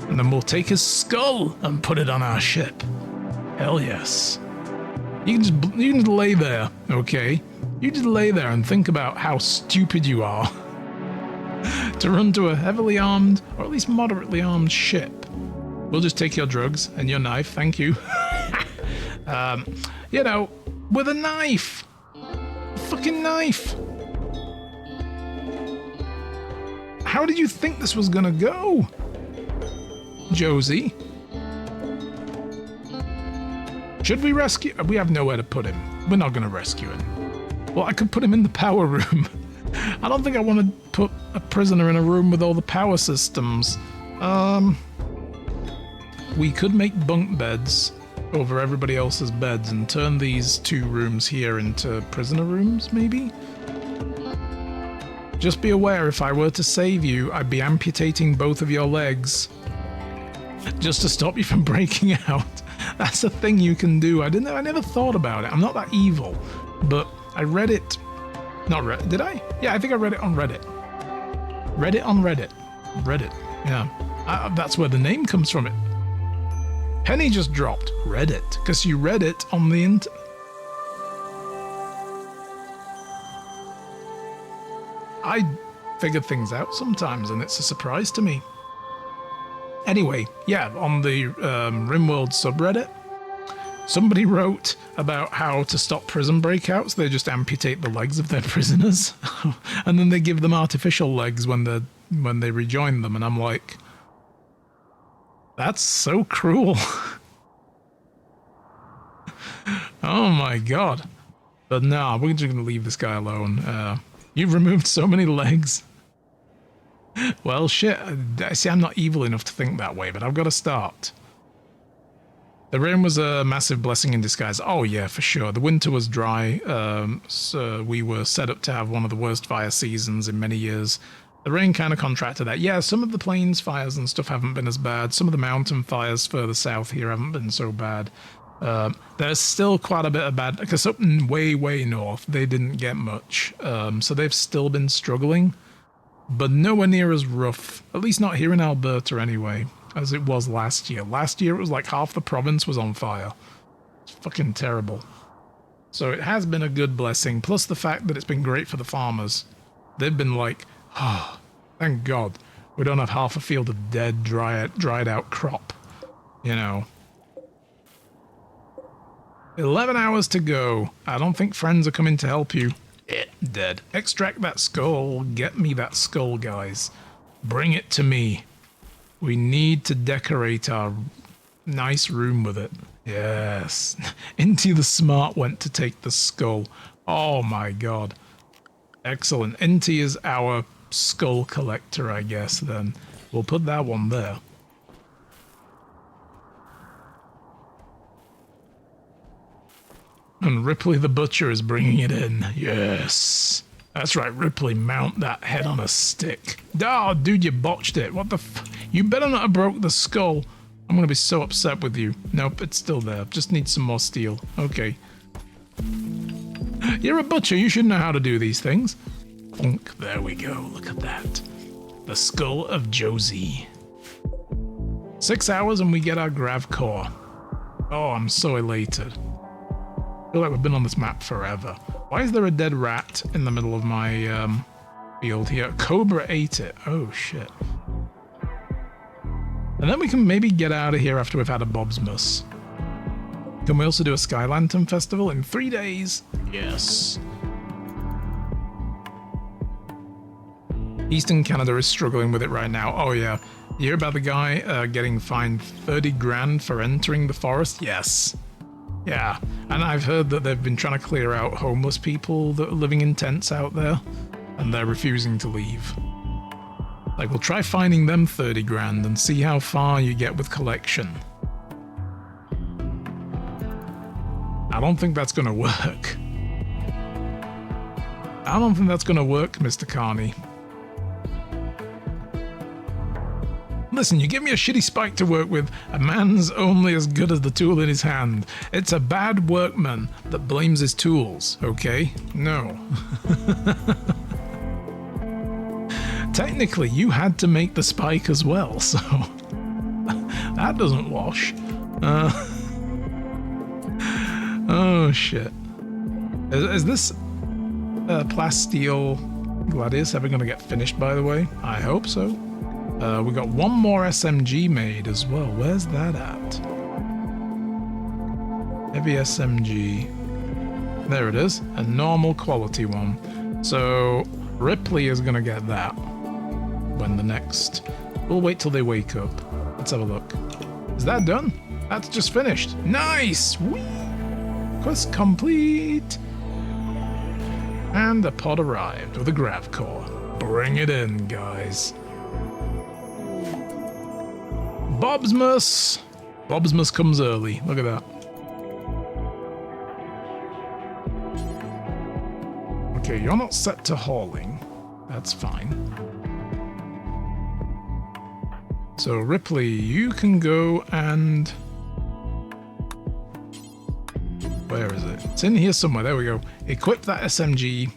And then we'll take his skull and put it on our ship. Hell yes. You can just lay there, okay? You just lay there and think about how stupid you are to run to a heavily armed, or at least moderately armed ship. We'll just take your drugs and your knife, thank you. You know, with a knife. A fucking knife. How did you think this was gonna go, Josie? Should we rescue? We have nowhere to put him. We're not gonna rescue him. Well, I could put him in the power room. I don't think I want to put a prisoner in a room with all the power systems. We could make bunk beds over everybody else's beds and turn these 2 rooms here into prisoner rooms, maybe? Just be aware, if I were to save you, I'd be amputating both of your legs. Just to stop you from breaking out. That's a thing you can do. I never thought about it. I'm not that evil. But I read it. Not read. Did I? Yeah, I think I read it on Reddit. Read it on Reddit. Reddit. Yeah. That's where the name comes from. It. Penny just dropped. Reddit. Because you read it on the internet. I figure things out sometimes, and it's a surprise to me. Anyway, yeah, on the RimWorld subreddit, somebody wrote about how to stop prison breakouts. They just amputate the legs of their prisoners, and then they give them artificial legs when they rejoin them. And I'm like, that's so cruel. Oh my god! But no, we're just gonna leave this guy alone. You've removed so many legs. Well, shit. See, I'm not evil enough to think that way, but I've got to start. The rain was a massive blessing in disguise. Oh, yeah, for sure. The winter was dry, so we were set up to have one of the worst fire seasons in many years. The rain kind of contracted that. Yeah, some of the plains fires and stuff haven't been as bad. Some of the mountain fires further south here haven't been so bad. There's still quite a bit of bad, because up in way, way north, they didn't get much. So they've still been struggling. But nowhere near as rough, at least not here in Alberta anyway, as it was last year. Last year it was like half the province was on fire. It's fucking terrible. So it has been a good blessing, plus the fact that it's been great for the farmers. They've been like, oh, thank God, we don't have half a field of dead, dried out crop, you know. 11 hours to go. I don't think friends are coming to help you. Dead. Extract that skull. Get me that skull, guys. Bring it to me. We need to decorate our nice room with it. Yes. Inti the Smart went to take the skull. Oh my god. Excellent. Inti is our skull collector, I guess, then. We'll put that one there. And Ripley the Butcher is bringing it in. Yes. That's right, Ripley, mount that head on a stick. Oh, dude, you botched it. What the You better not have broke the skull. I'm going to be so upset with you. Nope, it's still there. Just need some more steel. Okay. You're a butcher. You should know how to do these things. Bonk. There we go. Look at that. The skull of Josie. 6 hours and we get our grav core. Oh, I'm so elated. I feel like we've been on this map forever. Why is there a dead rat in the middle of my field here? Cobra ate it. Oh, shit. And then we can maybe get out of here after we've had a Bobsmas. Can we also do a Sky Lantern Festival in 3 days? Yes. Eastern Canada is struggling with it right now. Oh, yeah. You hear about the guy getting fined 30 grand for entering the forest? Yes. Yeah, and I've heard that they've been trying to clear out homeless people that are living in tents out there, and they're refusing to leave. Like, we'll try finding them 30 grand and see how far you get with collection. I don't think that's gonna work. I don't think that's gonna work, Mr. Carney. listen, you give me a shitty spike to work with, a man's only as good as the tool in his hand. It's a bad workman that blames his tools, okay? No. Technically, you had to make the spike as well, so that doesn't wash. Oh, shit. Is this Plasteel Gladius ever going to get finished, by the way? I hope so. We got one more SMG made as well. Where's that at? Heavy SMG. There it is. A normal quality one. So Ripley is going to get that when the next... We'll wait till they wake up. Let's have a look. Is that done? That's just finished. Nice! Whee! Quest complete! And the pod arrived with a grav core. Bring it in, guys. Bobsmas! Bobsmas comes early. Look at that. Okay, you're not set to hauling. That's fine. So, Ripley, you can go and... Where is it? It's in here somewhere. There we go. Equip that SMG.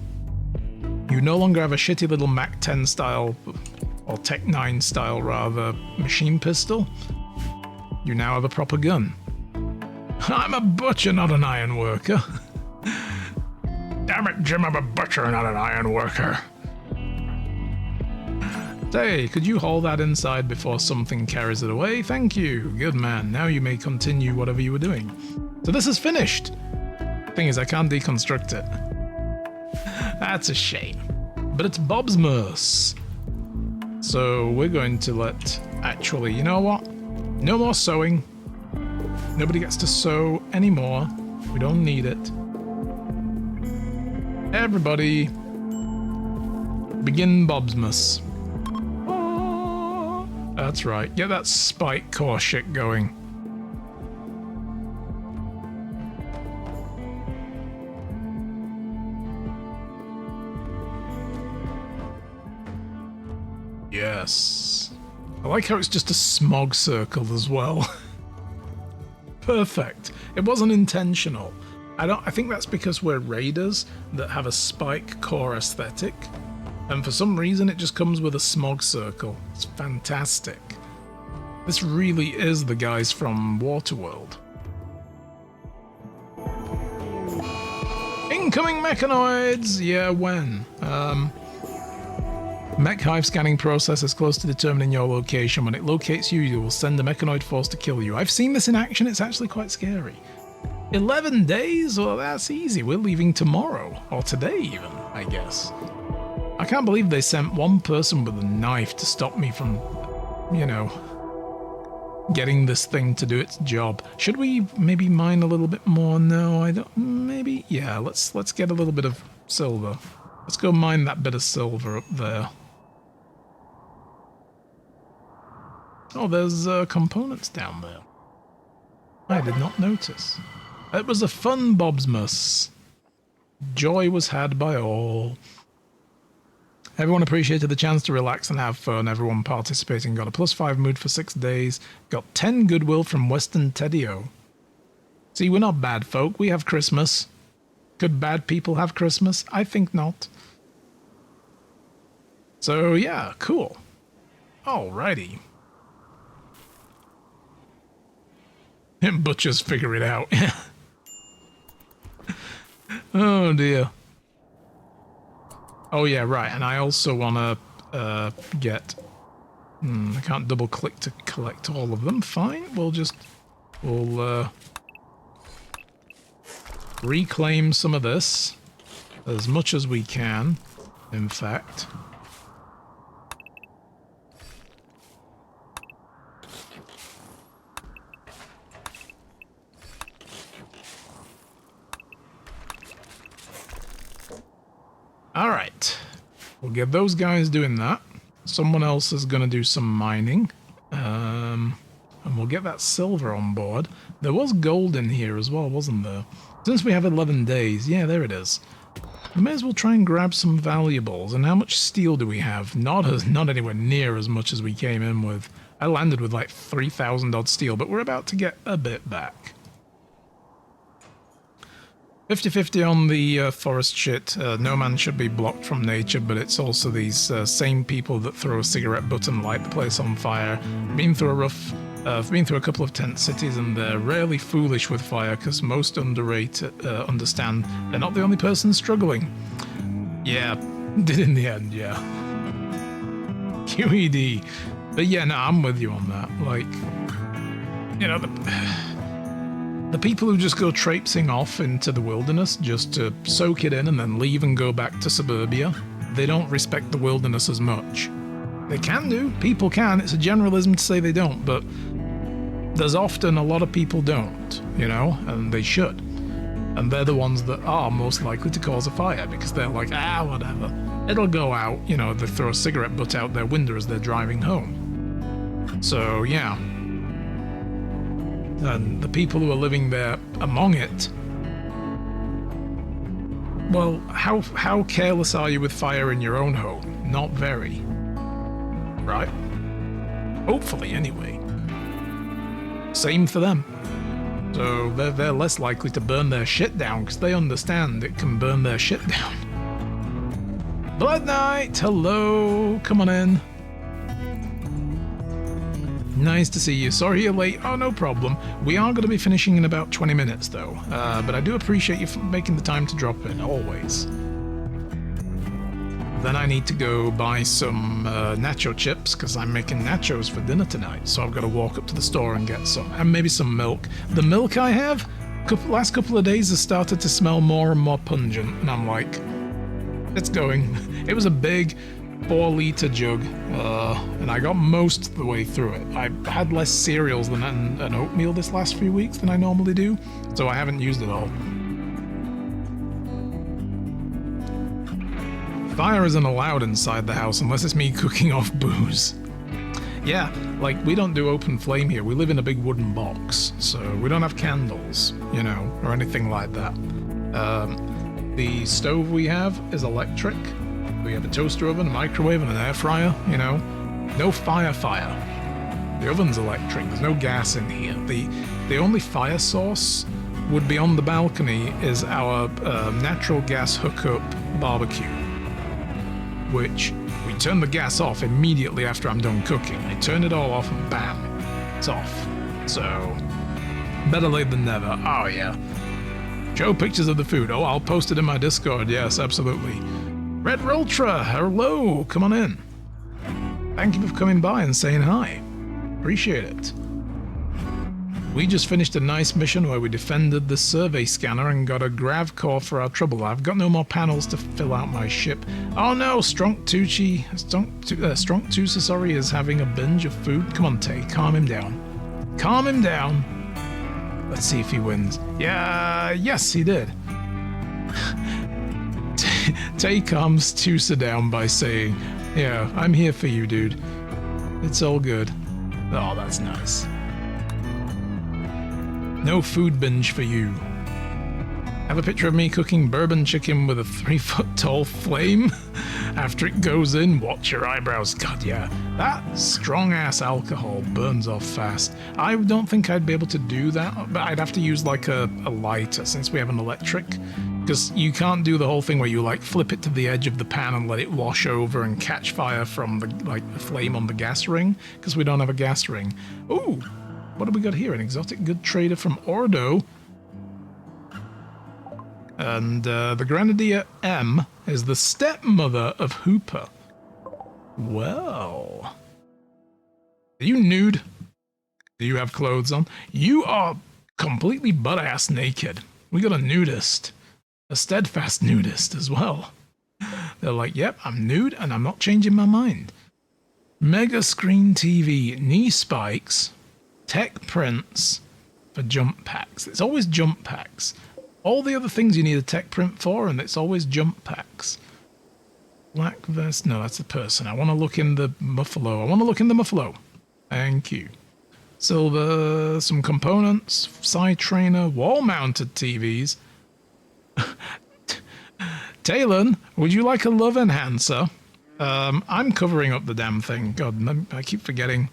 You no longer have a shitty little Mac 10 style, or Tech 9 style rather, machine pistol. You now have a proper gun. I'm a butcher, not an iron worker. Damn it, Jim, I'm a butcher, not an iron worker. Hey, could you haul that inside before something carries it away? Thank you. Good man. Now you may continue whatever you were doing. So this is finished. Thing is, I can't deconstruct it. That's a shame. But it's Bobsmas. So we're going to let... Actually, you know what? No more sewing. Nobody gets to sew anymore. We don't need it. Everybody, begin Bobsmas. That's right. Get that spike core shit going. Yes. I like how it's just a smog circle as well. Perfect. It wasn't intentional. I think that's because we're raiders that have a spike core aesthetic. And for some reason it just comes with a smog circle. It's fantastic. This really is the guys from Waterworld. Incoming mechanoids! Yeah, when? Mech hive scanning process is close to determining your location. When it locates you, you will send a mechanoid force to kill you. I've seen this in action, it's actually quite scary. 11 days? Well, that's easy. We're leaving tomorrow. Or today even, I guess. I can't believe they sent one person with a knife to stop me from, you know, getting this thing to do its job. Should we maybe mine a little bit more? No, I don't. Maybe? Yeah, let's get a little bit of silver. Let's go mine that bit of silver up there. Oh, there's components down there. I did not notice. It was a fun Bobsmas. Joy was had by all. Everyone appreciated the chance to relax and have fun. Everyone participating got a +5 mood for 6 days. Got 10 goodwill from Western Tedio. See, we're not bad folk. We have Christmas. Could bad people have Christmas? I think not. So, yeah, cool. Alrighty. Butchers figure it out. Oh, dear. Oh, yeah, right. And I also want to get... I can't double-click to collect all of them. Fine. We'll reclaim some of this. As much as we can, in fact. Alright, we'll get those guys doing that. Someone else is going to do some mining. And we'll get that silver on board. There was gold in here as well, wasn't there? Since we have 11 days, yeah, there it is. We may as well try and grab some valuables. And how much steel do we have? Not anywhere near as much as we came in with. I landed with like 3,000 odd steel, but we're about to get a bit back. 50-50 on the forest shit. No man should be blocked from nature, but it's also these same people that throw a cigarette butt and light the place on fire. I've been through a couple of tent cities, and they're rarely foolish with fire because most understand they're not the only person struggling. Yeah, did in the end, yeah. QED. But yeah, no, I'm with you on that. Like, you know, the people who just go traipsing off into the wilderness just to soak it in and then leave and go back to suburbia, they don't respect the wilderness as much. They can do. People can. It's a generalism to say they don't, but there's often a lot of people don't, you know, and they should. And they're the ones that are most likely to cause a fire because they're like, whatever. It'll go out, you know, they throw a cigarette butt out their window as they're driving home. So, yeah. And the people who are living there among it, well, how careless are you with fire in your own home? Not very. Right? Hopefully, anyway. Same for them. So they're less likely to burn their shit down because they understand it can burn their shit down. Blood Knight, hello, come on in. Nice to see you. Sorry you're late. Oh, no problem. We are going to be finishing in about 20 minutes though, but I do appreciate you making the time to drop in, always. Then I need to go buy some nacho chips because I'm making nachos for dinner tonight. So I've got to walk up to the store and get some. And maybe some milk. The milk I have, last couple of days has started to smell more and more pungent. And I'm like, it's going. It was a big 4-litre jug. And I got most of the way through it. I had less cereals than an oatmeal this last few weeks than I normally do. So I haven't used it all. Fire isn't allowed inside the house unless it's me cooking off booze. Yeah, like, we don't do open flame here. We live in a big wooden box, so we don't have candles, you know, or anything like that. The stove we have is electric. We have a toaster oven, a microwave, and an air fryer, you know. No fire. The oven's electric. There's no gas in here. The only fire source would be on the balcony is our natural gas hookup barbecue, which we turn the gas off immediately after I'm done cooking. I turn it all off and bam, it's off. So, better late than never. Oh yeah. Show pictures of the food. Oh, I'll post it in my Discord. Yes, absolutely. Red Roltra, hello, come on in. Thank you for coming by and saying hi. Appreciate it. We just finished a nice mission where we defended the survey scanner and got a grav core for our trouble. I've got no more panels to fill out my ship. Oh no, Strontusa, sorry, is having a binge of food. Come on, Tay, calm him down. Calm him down. Let's see if he wins. Yeah, yes, he did. Tay calms Tusa down by saying, yeah, I'm here for you, dude. It's all good. Oh, that's nice. No food binge for you. Have a picture of me cooking bourbon chicken with a 3-foot-tall flame. After it goes in, watch your eyebrows. God, yeah. That strong-ass alcohol burns off fast. I don't think I'd be able to do that, but I'd have to use like a lighter since we have an electric. Because you can't do the whole thing where you like flip it to the edge of the pan and let it wash over and catch fire from the flame on the gas ring, because we don't have a gas ring. Ooh, what have we got here? An exotic good trader from Ordo. And the Grenadier M is the stepmother of Hooper. Well. Are you nude? Do you have clothes on? You are completely butt-ass naked. We got a nudist. A steadfast nudist as well. They're like, yep, I'm nude and I'm not changing my mind. Mega screen TV, knee spikes, tech prints for jump packs. It's always jump packs. All the other things you need a tech print for, and it's always jump packs. Black vest, no, that's the person. I want to look in the muffalo. Thank you. Silver, some components, side trainer, wall-mounted TVs. Talon, would you like a love enhancer? I'm covering up the damn thing. God, I keep forgetting.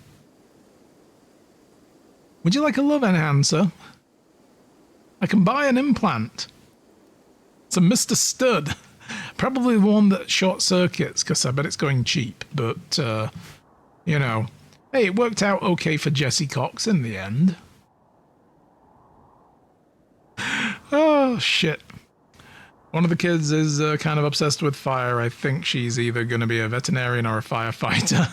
Would you like a love enhancer? I can buy an implant. It's a Mr. Stud. Probably the one that short circuits, because I bet it's going cheap. But, you know. Hey, it worked out okay for Jesse Cox in the end. Oh, shit. One of the kids is kind of obsessed with fire. I think she's either going to be a veterinarian or a firefighter.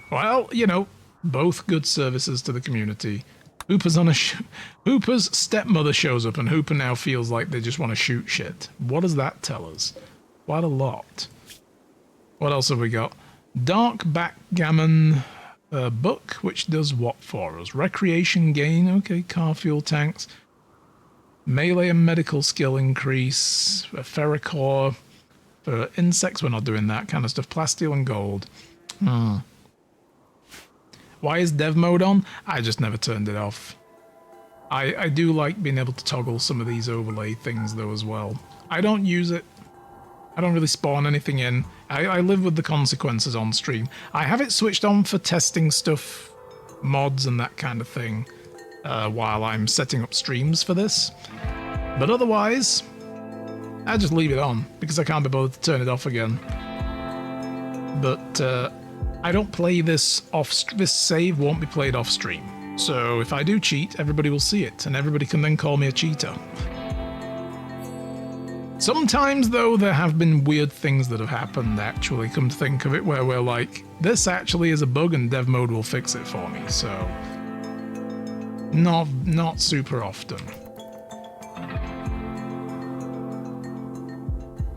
Well, you know, both good services to the community. Hooper's stepmother shows up and Hooper now feels like they just want to shoot shit. What does that tell us? Quite a lot. What else have we got? Dark Backgammon book, which does what for us? Recreation gain, okay, car fuel tanks. Melee and medical skill increase. Ferrocore. For insects, we're not doing that kind of stuff. Plasteel and gold. Why is dev mode on? I just never turned it off. I do like being able to toggle some of these overlay things though as well. I don't use it. I don't really spawn anything in. I live with the consequences on stream. I have it switched on for testing stuff, mods and that kind of thing, while I'm setting up streams for this. But otherwise, I just leave it on because I can't be bothered to turn it off again. But I don't play this off. This save won't be played off stream. So if I do cheat, everybody will see it, and everybody can then call me a cheater. Sometimes, though, there have been weird things that have happened, actually, come to think of it, where we're like, this actually is a bug and dev mode will fix it for me, so... Not super often.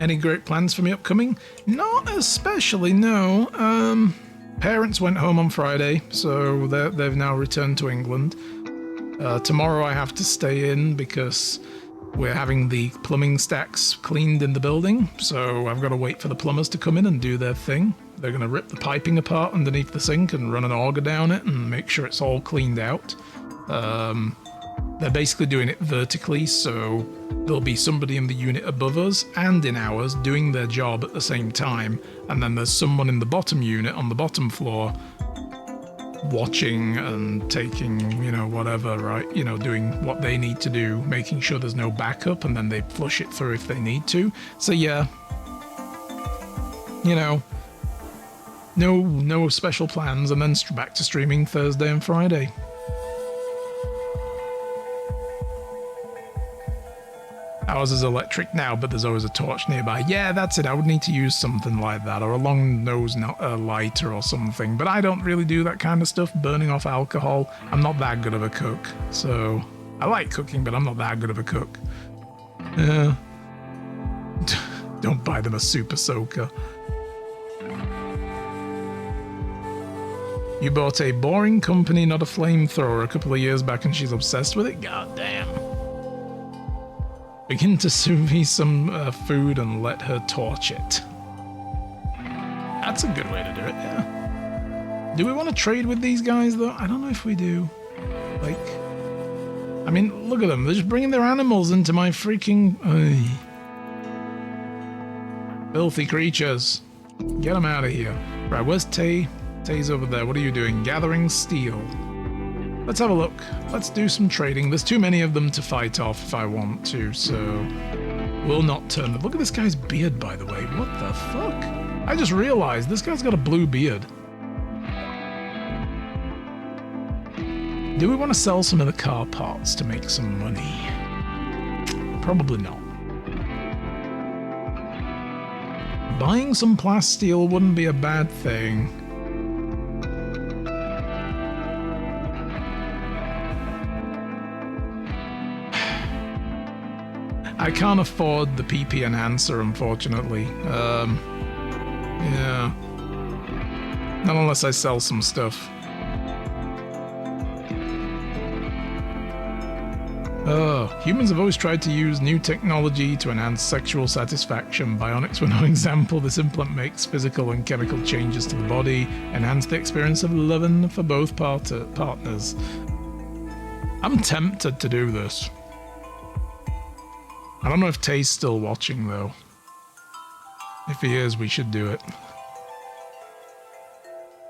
Any great plans for me upcoming? Not especially, no. Parents went home on Friday, so they've now returned to England. Tomorrow I have to stay in because we're having the plumbing stacks cleaned in the building, so I've got to wait for the plumbers to come in and do their thing. They're going to rip the piping apart underneath the sink and run an auger down it and make sure it's all cleaned out. They're basically doing it vertically, so there'll be somebody in the unit above us and in ours doing their job at the same time, and then there's someone in the bottom unit on the bottom floor watching and taking, you know, whatever, right? You know, doing what they need to do, making sure there's no backup, and then they flush it through if they need to. So yeah, you know, no special plans, and then back to streaming Thursday and Friday. Ours is electric now, but there's always a torch nearby. Yeah, that's it. I would need to use something like that, or a long-nose lighter or something. But I don't really do that kind of stuff, burning off alcohol. I'm not that good of a cook. So, I like cooking, but I'm not that good of a cook. Don't buy them a super soaker. You bought a boring company, not a flamethrower, a couple of years back, and she's obsessed with it? God damn. Begin to sous vide some food and let her torch it. That's a good way to do it, yeah. Do we want to trade with these guys, though? I don't know if we do. Like, I mean, look at them. They're just bringing their animals into my freaking... filthy creatures. Get them out of here. Right, where's Tay? Tay's over there. What are you doing? Gathering steel. Let's have a look. Let's do some trading. There's too many of them to fight off if I want to, so we'll not turn them. Look at this guy's beard, by the way. What the fuck? I just realized this guy's got a blue beard. Do we want to sell some of the car parts to make some money? Probably not. Buying some plasteel wouldn't be a bad thing. I can't afford the PP enhancer, unfortunately. Yeah. Not unless I sell some stuff. Humans have always tried to use new technology to enhance sexual satisfaction. Bionics were no example. This implant makes physical and chemical changes to the body, enhance the experience of loving for both partners. I'm tempted to do this. I don't know if Tay's still watching, though. If he is, we should do it.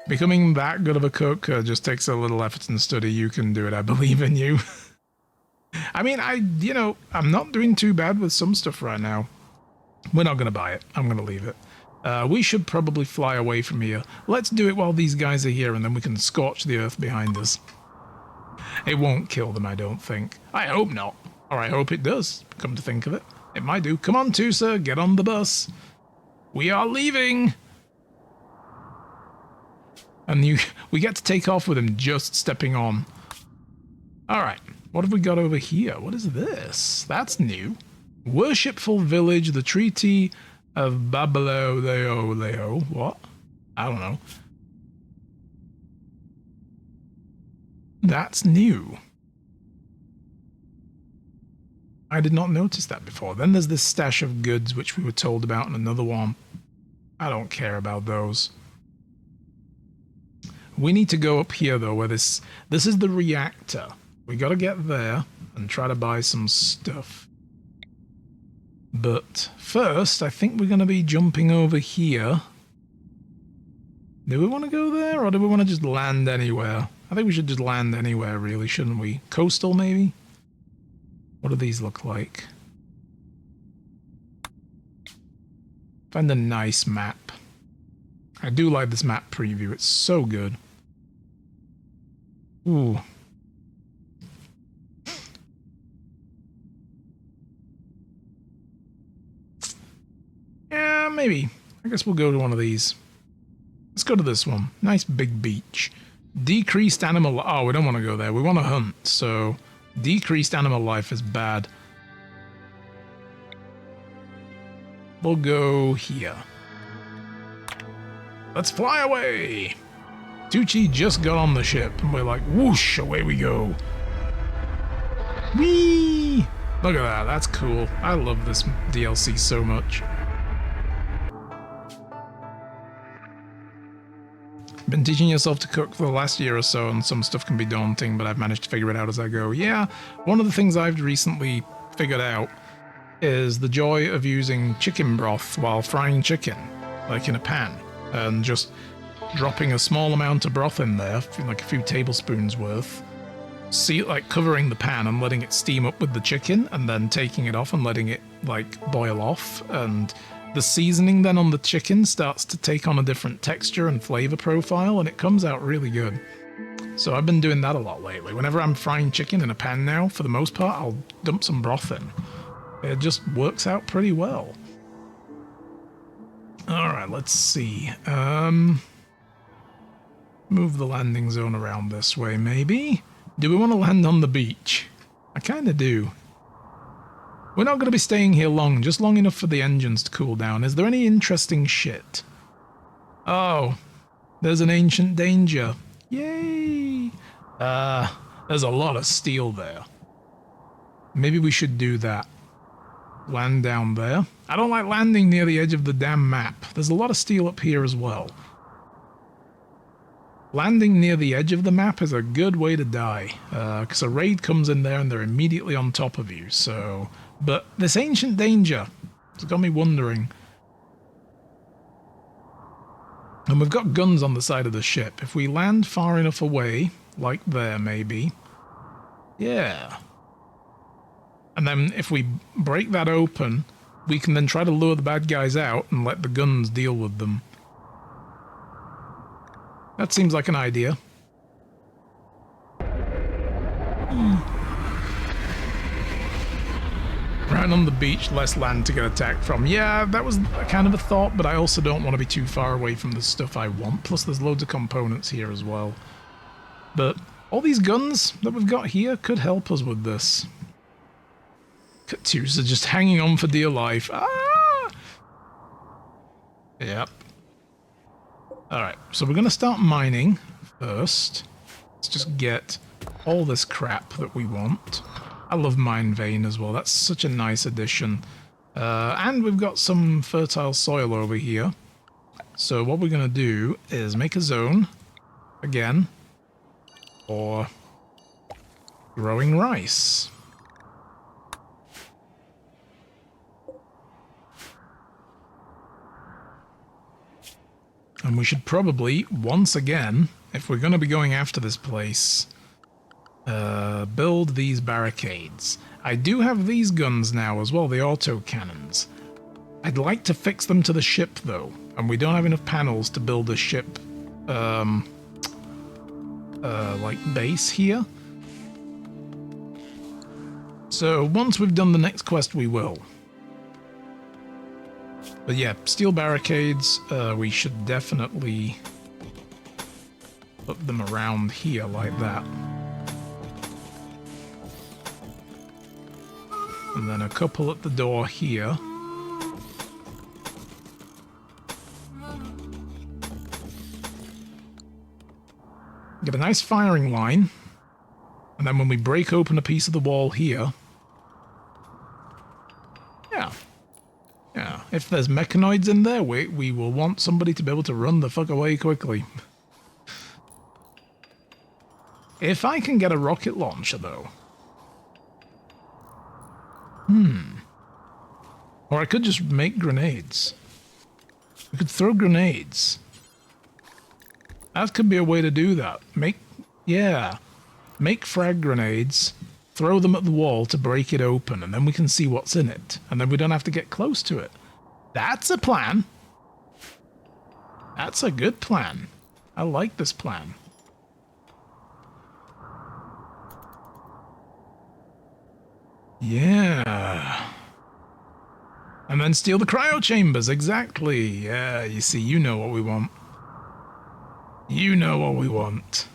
Becoming that good of a cook just takes a little effort and study. You can do it. I believe in you. I mean, I'm not doing too bad with some stuff right now. We're not going to buy it. I'm going to leave it. We should probably fly away from here. Let's do it while these guys are here, and then we can scorch the earth behind us. It won't kill them, I don't think. I hope not. Or I hope it does, come to think of it. It might do. Come on, Tusa, get on the bus. We are leaving! And we get to take off with him just stepping on. Alright, what have we got over here? What is this? That's new. Worshipful Village, the Treaty of Leo. What? I don't know. That's new. I did not notice that before. Then there's this stash of goods which we were told about in another one. I don't care about those. We need to go up here though, where this is the reactor. We gotta get there and try to buy some stuff. But first, I think we're gonna be jumping over here. Do we want to go there, or do we want to just land anywhere? I think we should just land anywhere, really, shouldn't we? Coastal, maybe? What do these look like? Find a nice map. I do like this map preview. It's so good. Ooh. Yeah, maybe. I guess we'll go to one of these. Let's go to this one. Nice big beach. Decreased animal... Oh, we don't want to go there. We want to hunt, so... Decreased animal life is bad. We'll go here. Let's fly away! Tucci just got on the ship, and we're like, whoosh, away we go. Whee! Look at that, that's cool. I love this DLC so much. Been teaching yourself to cook for the last year or so, and some stuff can be daunting, but I've managed to figure it out as I go. Yeah, one of the things I've recently figured out is the joy of using chicken broth while frying chicken, like in a pan, and just dropping a small amount of broth in there, like a few tablespoons worth, like covering the pan and letting it steam up with the chicken, and then taking it off and letting it like boil off, and the seasoning then on the chicken starts to take on a different texture and flavor profile, and it comes out really good. So I've been doing that a lot lately. Whenever I'm frying chicken in a pan now, for the most part, I'll dump some broth in. It just works out pretty well. Alright, let's see. Move the landing zone around this way, maybe? Do we want to land on the beach? I kind of do. We're not going to be staying here long, just long enough for the engines to cool down. Is there any interesting shit? Oh, there's an ancient danger. Yay! There's a lot of steel there. Maybe we should do that. Land down there. I don't like landing near the edge of the damn map. There's a lot of steel up here as well. Landing near the edge of the map is a good way to die, because a raid comes in there and they're immediately on top of you, so... But this ancient danger has got me wondering. And we've got guns on the side of the ship. If we land far enough away, like there maybe, yeah. And then if we break that open, we can then try to lure the bad guys out and let the guns deal with them. That seems like an idea. Right on the beach, less land to get attacked from. Yeah, that was kind of a thought, but I also don't want to be too far away from the stuff I want. Plus, there's loads of components here as well. But all these guns that we've got here could help us with this. Katyusha just hanging on for dear life. Ah! Yep. Alright, so we're going to start mining first. Let's just get all this crap that we want. I love Mine Vein as well. That's such a nice addition. And we've got some fertile soil over here. So what we're going to do is make a zone, again, for growing rice. And we should probably, once again, if we're going to be going after this place, build these barricades. I do have these guns now as well, the auto cannons. I'd like to fix them to the ship though, and we don't have enough panels to build a ship, like base here. So once we've done the next quest, we will. But yeah, steel barricades, we should definitely put them around here like that. And then a couple at the door here. Get a nice firing line. And then when we break open a piece of the wall here... Yeah, if there's mechanoids in there, we will want somebody to be able to run the fuck away quickly. If I can get a rocket launcher, though... Or I could just make grenades. We could throw grenades. That could be a way to do that. Make frag grenades, throw them at the wall to break it open, and then we can see what's in it. And then we don't have to get close to it. That's a plan. That's a good plan. I like this plan. Yeah. And then steal the cryo chambers, exactly. Yeah, you see, you know what we want. You know what we want.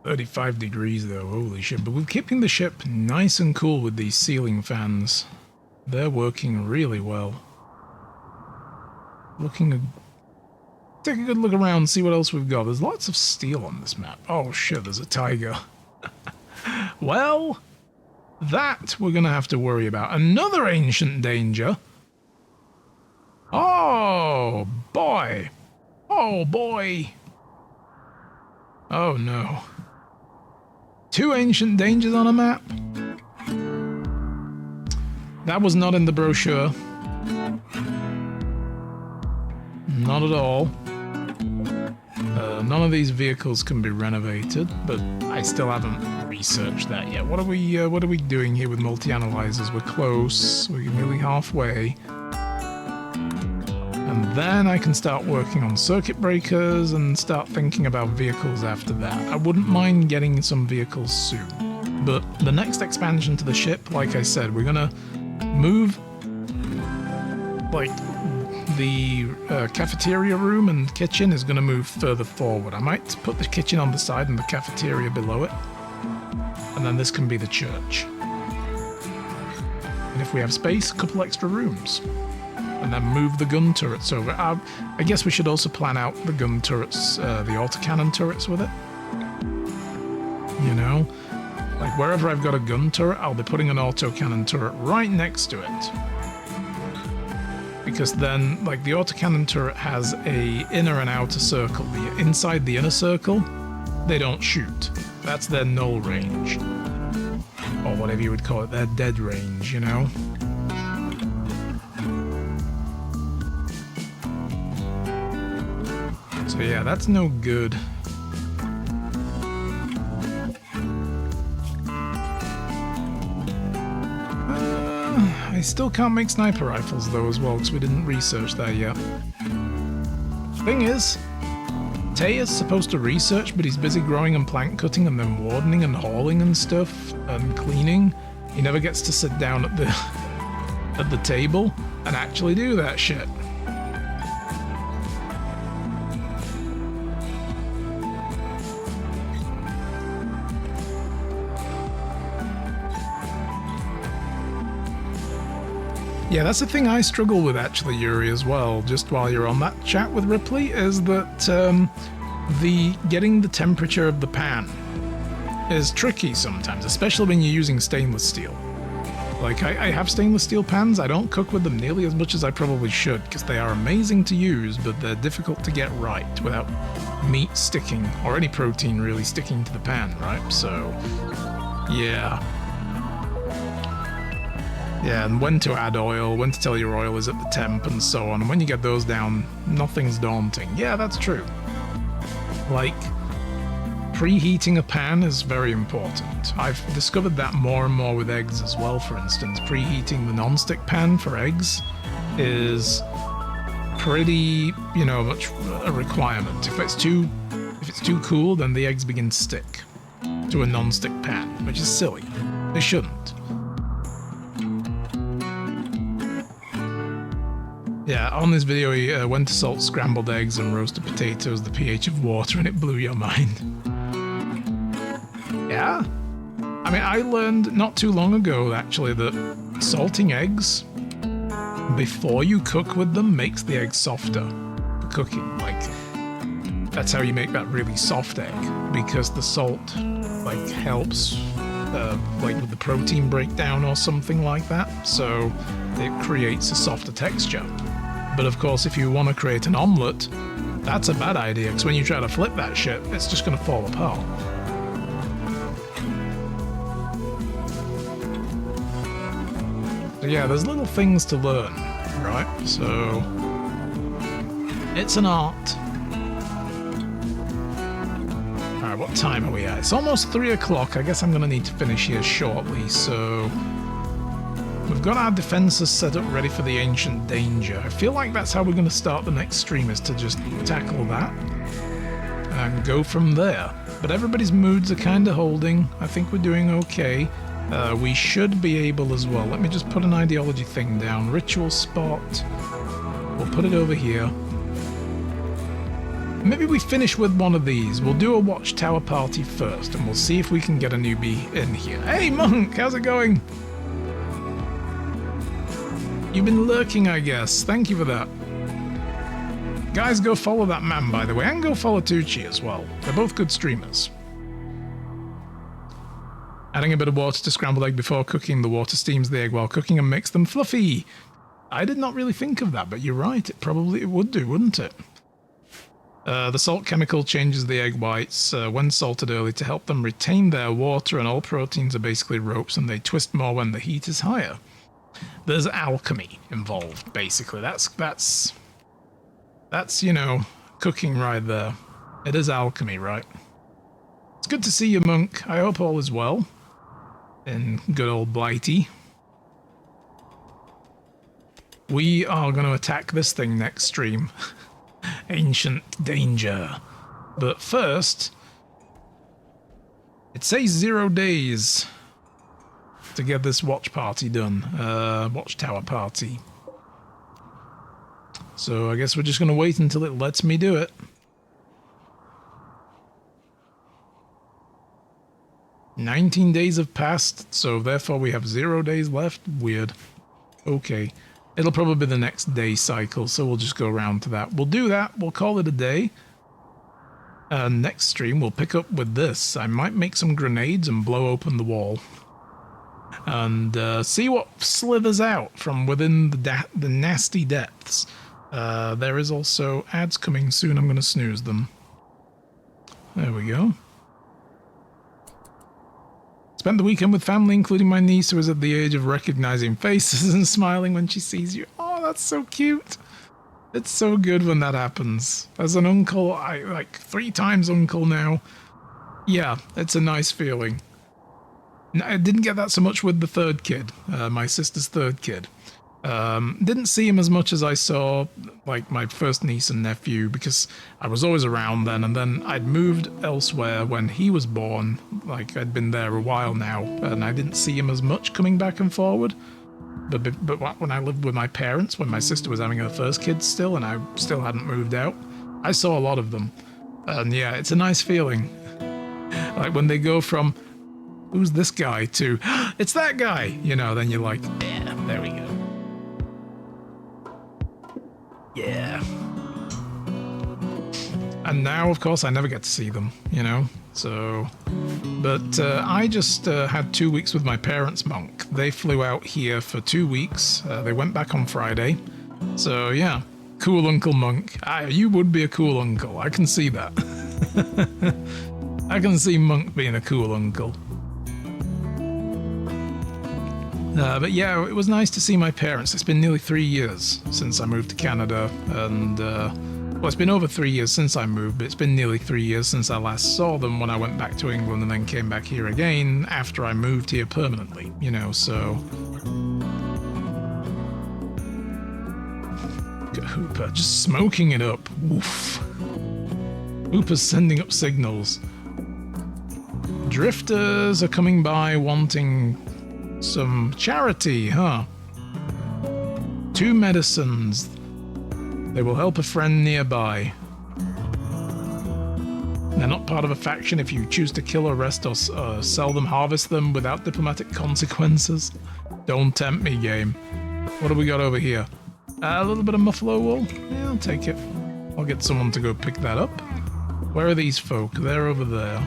"35 degrees though, holy shit. But we're keeping the ship nice and cool with these ceiling fans. They're working really well. Take a good look around, see what else we've got. There's lots of steel on this map. Oh shit, there's a tiger. Well, that we're gonna have to worry about. Another ancient danger. Oh boy. Oh boy. Oh no. 2 ancient dangers on a map? That was not in the brochure. Not at all. None of these vehicles can be renovated, but I still haven't researched that yet. What are we doing here with multi-analyzers? We're close. We're nearly halfway. And then I can start working on circuit breakers and start thinking about vehicles after that. I wouldn't mind getting some vehicles soon. But the next expansion to the ship, like I said, we're gonna move like the cafeteria room and kitchen is going to move further forward. I might put the kitchen on the side and the cafeteria below it. And then this can be the church. And if we have space, a couple extra rooms. And then move the gun turrets over. I guess we should also plan out the gun turrets, the autocannon turrets with it. You know? Like wherever I've got a gun turret, I'll be putting an autocannon turret right next to it. Because then, like, the autocannon turret has a inner and outer circle. Inside the inner circle, they don't shoot. That's their null range. Or whatever you would call it, their dead range, you know? So yeah, that's no good. I still can't make sniper rifles though as well, because we didn't research that yet. Thing is, Tay is supposed to research, but he's busy growing and plant cutting and then wardening and hauling and stuff and cleaning. He never gets to sit down at the table and actually do that shit. Yeah, that's the thing I struggle with actually, Yuri, as well, just while you're on that chat with Ripley, is that getting the temperature of the pan is tricky sometimes, especially when you're using stainless steel. Like, I have stainless steel pans. I don't cook with them nearly as much as I probably should, because they are amazing to use, but they're difficult to get right without meat sticking, or any protein really sticking to the pan, right? So, yeah. Yeah, and when to add oil, when to tell your oil is at the temp, and so on. And when you get those down, nothing's daunting. Yeah, that's true. Like, preheating a pan is very important. I've discovered that more and more with eggs as well, for instance. Preheating the non-stick pan for eggs is pretty, you know, much a requirement. If it's too cool, then the eggs begin to stick to a non-stick pan, which is silly. They shouldn't. Yeah, on this video, he went to salt scrambled eggs and roasted potatoes, the pH of water, and it blew your mind. Yeah? I mean, I learned not too long ago, actually, that salting eggs before you cook with them makes the eggs softer for cooking. Like, that's how you make that really soft egg, because the salt, like, helps, like, with the protein breakdown or something like that, so it creates a softer texture. But of course, if you want to create an omelette, that's a bad idea, because when you try to flip that shit, it's just going to fall apart. So yeah, there's little things to learn, right? So it's an art. Alright, what time are we at? It's almost 3 o'clock. I guess I'm going to need to finish here shortly, so we've got our defenses set up ready for the ancient danger. I feel like that's how we're going to start the next stream, is to just tackle that and go from there. But everybody's moods are kind of holding. I think we're doing okay. We should be able as well. Let me just put an ideology thing down. Ritual spot. We'll put it over here. Maybe we finish with one of these. We'll do a watchtower party first, and we'll see if we can get a newbie in here. Hey, Monk! How's it going? You've been lurking, I guess. Thank you for that. Guys, go follow that man, by the way, and go follow Tucci as well. They're both good streamers. Adding a bit of water to scrambled egg before cooking. The water steams the egg while cooking and makes them fluffy. I did not really think of that, but you're right. It would do, wouldn't it? The salt chemical changes the egg whites when salted early to help them retain their water, and all proteins are basically ropes, and they twist more when the heat is higher. There's alchemy involved, basically. That's you know, cooking right there. It is alchemy, right? It's good to see you, Monk. I hope all is well in good old Blighty. We are going to attack this thing next stream. Ancient danger. But first, it says 0 days to get this watch party done. Watchtower party. So I guess we're just going to wait until it lets me do it. "19 days have passed, so therefore we have 0 days left." Weird. Okay. It'll probably be the next day cycle, so we'll just go around to that. We'll do that. We'll call it a day. Next stream, we'll pick up with this. I might make some grenades and blow open the wall. And see what slithers out from within the nasty depths. There is also ads coming soon. I'm going to snooze them. There we go. Spent the weekend with family, including my niece, who is at the age of recognizing faces and smiling when she sees you. Oh, that's so cute. It's so good when that happens. As an uncle, I like 3 times uncle now. Yeah, it's a nice feeling. I didn't get that so much with the third kid, my sister's third kid. Didn't see him as much as I saw, like, my first niece and nephew, because I was always around then, and then I'd moved elsewhere when he was born. Like, I'd been there a while now, and I didn't see him as much coming back and forward. But when I lived with my parents, when my sister was having her first kid still, and I still hadn't moved out, I saw a lot of them. And yeah, it's a nice feeling. Like, when they go from, "Who's this guy?" to, "It's that guy," you know, then you're like, yeah, there we go. Yeah. And now, of course, I never get to see them, you know? So, but I just had 2 weeks with my parents, Monk. They flew out here for 2 weeks. They went back on Friday. So yeah, cool Uncle Monk. You would be a cool uncle. I can see that. I can see Monk being a cool uncle. But yeah, it was nice to see my parents. It's been nearly 3 years since I moved to Canada, and well, it's been over 3 years since I moved, but it's been nearly 3 years since I last saw them when I went back to England and then came back here again after I moved here permanently, you know, so... Hooper, just smoking it up. Woof. Hooper's sending up signals. Drifters are coming by wanting some charity, huh? 2 medicines. They will help a friend nearby. They're not part of a faction. If you choose to kill, arrest, or sell them, harvest them without diplomatic consequences. Don't tempt me, game. What have we got over here? A little bit of buffalo wool? Yeah, I'll take it. I'll get someone to go pick that up. Where are these folk? They're over there.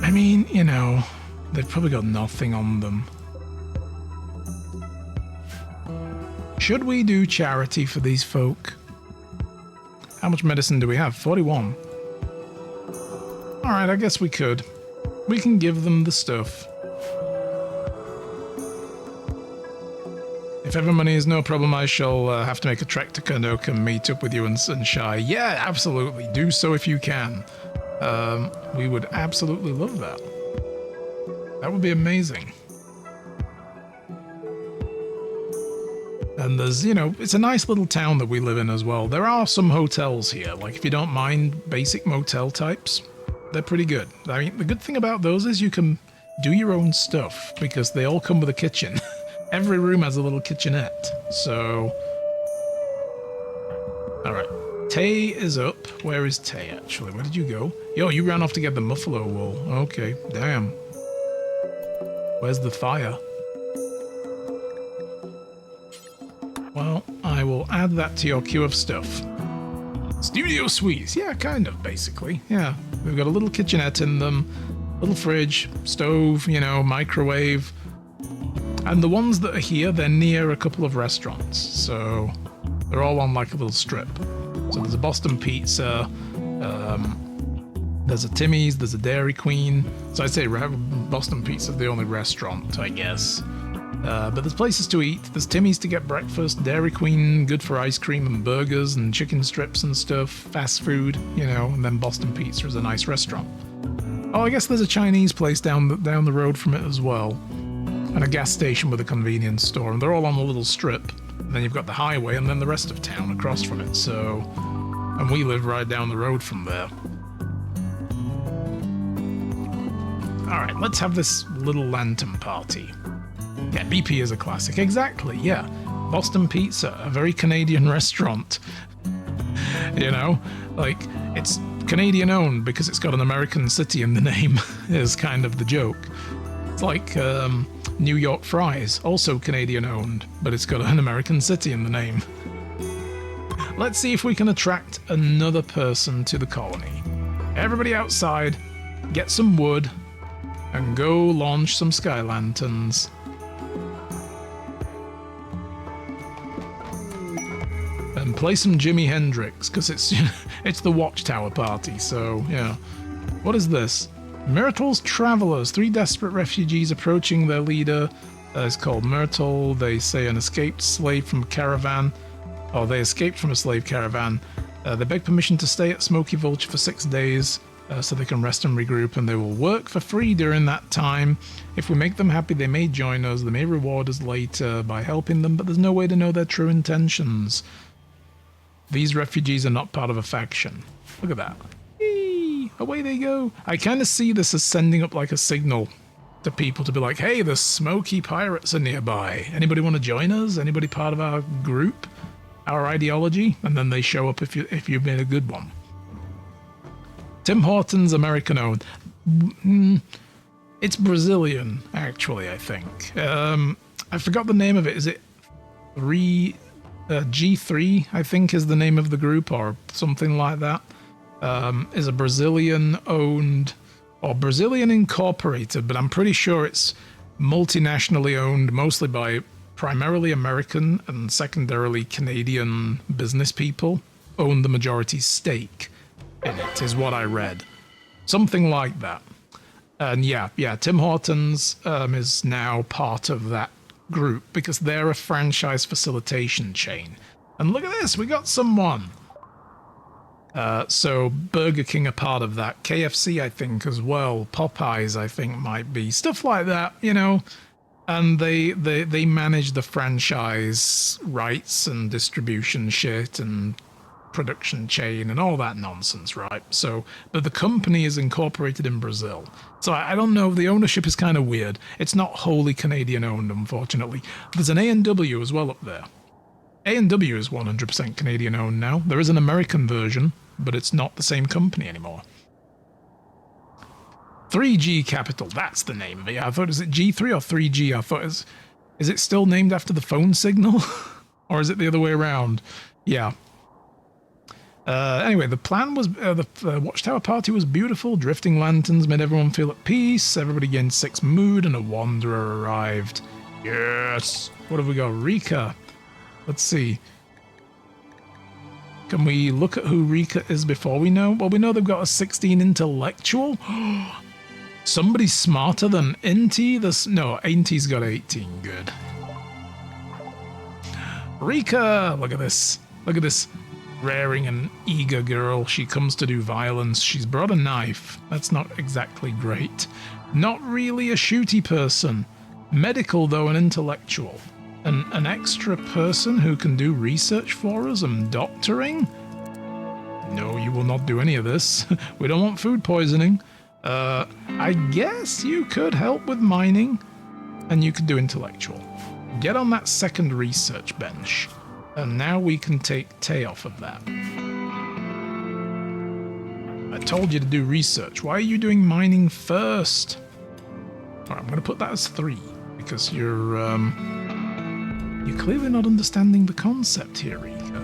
I mean, you know, they've probably got nothing on them. Should we do charity for these folk? How much medicine do we have? 41. Alright, I guess we could. We can give them the stuff. If ever money is no problem, I shall have to make a trek to Kanoka and meet up with you and Sunshine. Yeah, absolutely. Do so if you can. We would absolutely love that. That would be amazing. And there's, you know, it's a nice little town that we live in as well. There are some hotels here. Like, if you don't mind basic motel types, they're pretty good. I mean, the good thing about those is you can do your own stuff because they all come with a kitchen. Every room has a little kitchenette. So, all right. Tay is up. Where is Tay, actually? Where did you go? Yo, you ran off to get the buffalo wool. Okay, damn. Where's the fire? Well, I will add that to your queue of stuff. Studio suites. Yeah, kind of, basically. Yeah, we've got a little kitchenette in them, little fridge, stove, you know, microwave. And the ones that are here, they're near a couple of restaurants. So they're all on like a little strip. So there's a Boston Pizza, there's a Timmy's, there's a Dairy Queen. So I'd say Boston Pizza's the only restaurant, I guess. But there's places to eat. There's Timmy's to get breakfast, Dairy Queen, good for ice cream and burgers and chicken strips and stuff, fast food, you know, and then Boston Pizza is a nice restaurant. Oh, I guess there's a Chinese place down the road from it as well. And a gas station with a convenience store, and they're all on a little strip. And then you've got the highway and then the rest of town across from it, so... And we live right down the road from there. Alright, let's have this little lantern party. Yeah, BP is a classic. Exactly, yeah. Boston Pizza, a very Canadian restaurant. You know, like, it's Canadian owned because it's got an American city in the name, is kind of the joke. It's like, New York Fries, also Canadian owned, but it's got an American city in the name. Let's see if we can attract another person to the colony. Everybody outside, get some wood, and go launch some sky lanterns. And play some Jimi Hendrix, because it's, you know, it's the Watchtower party, so yeah. What is this? Myrtle's Travelers. 3 desperate refugees approaching their leader. It's called Myrtle. They say an escaped slave from a caravan. Oh, they escaped from a slave caravan. They beg permission to stay at Smokey Vulture for 6 days so they can rest and regroup, and they will work for free during that time. If we make them happy, they may join us. They may reward us later by helping them, but there's no way to know their true intentions. These refugees are not part of a faction. Look at that. Away they go. I kind of see this as sending up like a signal to people to be like, hey, the Smokey pirates are nearby. Anybody want to join us? Anybody part of our group? Our ideology? And then they show up if you've made a good one. Tim Hortons American owned. It's Brazilian, actually, I think. I forgot the name of it. Is it G3, I think, is the name of the group, or something like that. Is a Brazilian-owned, or Brazilian incorporated, but I'm pretty sure it's multinationally owned, mostly by primarily American and secondarily Canadian business people. Own the majority stake in it, is what I read. Something like that. And yeah, Tim Hortons is now part of that group because they're a franchise facilitation chain. And look at this, we got someone. So Burger King are part of that. KFC, I think, as well. Popeyes, I think, might be. Stuff like that, you know. And they manage the franchise rights and distribution shit and production chain and all that nonsense, right? So, but the company is incorporated in Brazil. So I don't know, the ownership is kind of weird. It's not wholly Canadian owned, unfortunately. There's an A&W as well up there. A&W is 100% Canadian owned now. There is an American version, but it's not the same company anymore. 3G Capital, that's the name of it. I thought, is it G3 or 3G? I thought, is it still named after the phone signal? Or is it the other way around? Yeah. Anyway, the plan was, the Watchtower party was beautiful. Drifting lanterns made everyone feel at peace. Everybody gained 6 mood and a wanderer arrived. Yes! What have we got? Rika. Let's see. Can we look at who Rika is before we know? Well, we know they've got a 16 intellectual. Somebody smarter than Inti? No, Inti's got 18. Good. Rika! Look at this. Look at this raring and eager girl. She comes to do violence. She's brought a knife. That's not exactly great. Not really a shooty person. Medical, though, and intellectual. An extra person who can do research for us and doctoring? No, you will not do any of this. We don't want food poisoning. I guess you could help with mining, and you could do intellectual. Get on that second research bench, and now we can take Tay off of that. I told you to do research. Why are you doing mining first? Alright, I'm going to put that as 3, because you're clearly not understanding the concept here, Rika.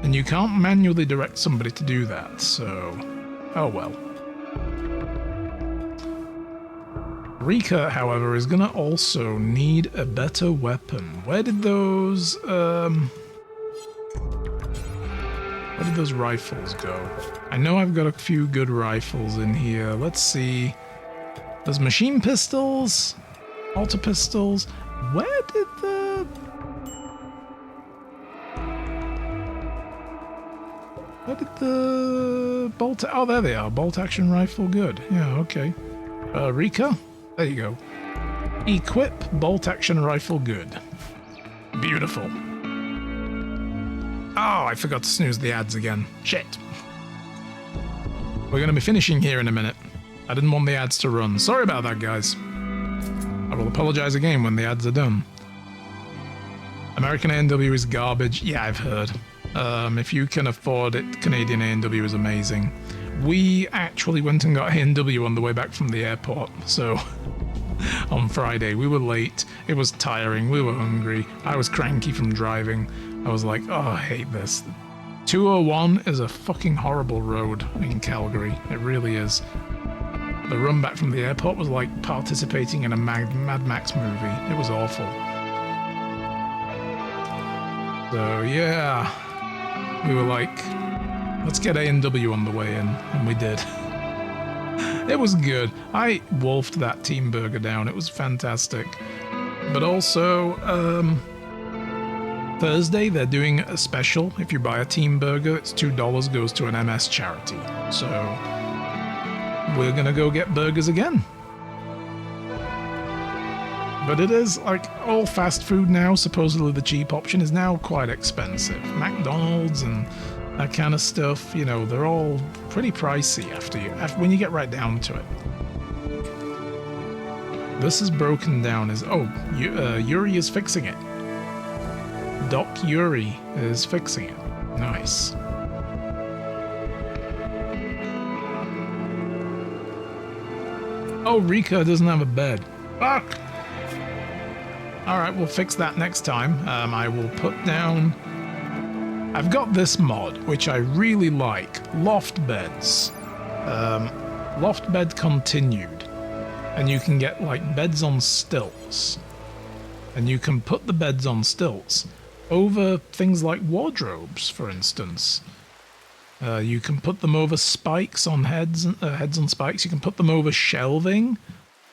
And you can't manually direct somebody to do that, so... oh well. Rika, however, is going to also need a better weapon. Where did those rifles go? I know I've got a few good rifles in here. Let's see. There's machine pistols, auto pistols. Where did the bolt... oh, there they are. Bolt action rifle, good. Yeah, okay. Rika, there you go. Equip bolt action rifle, good. Beautiful. Oh, I forgot to snooze the ads again. Shit. We're going to be finishing here in a minute. I didn't want the ads to run. Sorry about that, guys. I will apologize again when the ads are done. American A&W is garbage. Yeah, I've heard. If you can afford it, Canadian A&W is amazing. We actually went and got A&W on the way back from the airport, so on Friday. We were late. It was tiring. We were hungry. I was cranky from driving. I was like, oh, I hate this. 201 is a fucking horrible road in Calgary. It really is. The run back from the airport was like participating in a Mad Max movie. It was awful. So yeah, we were like, let's get A&W on the way in, and we did. It was good. I wolfed that team burger down. It was fantastic. But also, Thursday they're doing a special. If you buy a team burger, it's $2 goes to an MS charity. So we're gonna go get burgers again. But it is like all fast food now. Supposedly the cheap option is now quite expensive. McDonald's and that kind of stuff, you know, they're all pretty pricey when you get right down to it. This is broken down as... oh, Yuri is fixing it. Doc Yuri is fixing it. Nice. Oh, Rika doesn't have a bed. Fuck! Alright, we'll fix that next time. I will put down... I've got this mod, which I really like. Loft beds. Loft bed continued. And you can get, like, beds on stilts. And you can put the beds on stilts over things like wardrobes, for instance. You can put them over spikes on heads on spikes. You can put them over shelving.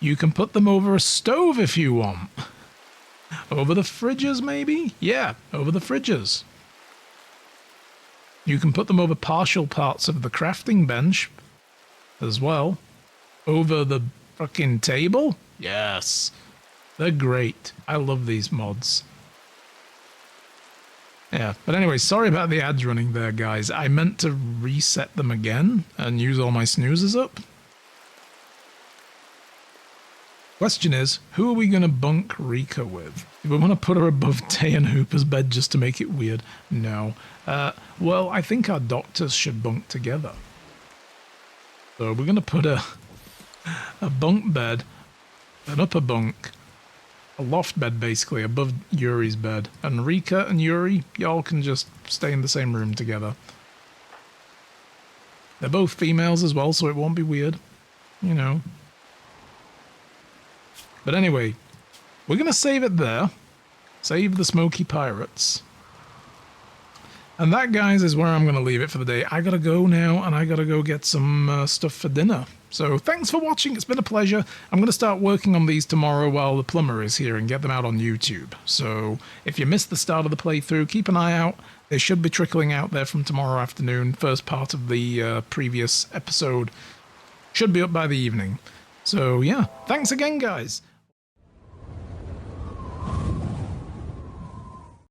You can put them over a stove if you want. Over the fridges, maybe? Yeah, over the fridges. You can put them over partial parts of the crafting bench as well. Over the fucking table? Yes. They're great. I love these mods. Yeah, but anyway, sorry about the ads running there, guys. I meant to reset them again and use all my snoozers up. Question is, who are we going to bunk Rika with? Do we want to put her above Tay and Hooper's bed just to make it weird? No. Well, I think our doctors should bunk together. So we're going to put a bunk bed, an upper bunk, a loft bed basically, above Yuri's bed. And Rika and Yuri, y'all can just stay in the same room together. They're both females as well, so it won't be weird. You know. But anyway, we're going to save it there. Save the Smokey Pirates. And that, guys, is where I'm going to leave it for the day. I got to go now, and I got to go get some stuff for dinner. So thanks for watching. It's been a pleasure. I'm going to start working on these tomorrow while the plumber is here and get them out on YouTube. So if you missed the start of the playthrough, keep an eye out. They should be trickling out there from tomorrow afternoon. First part of the previous episode should be up by the evening. So yeah, thanks again, guys.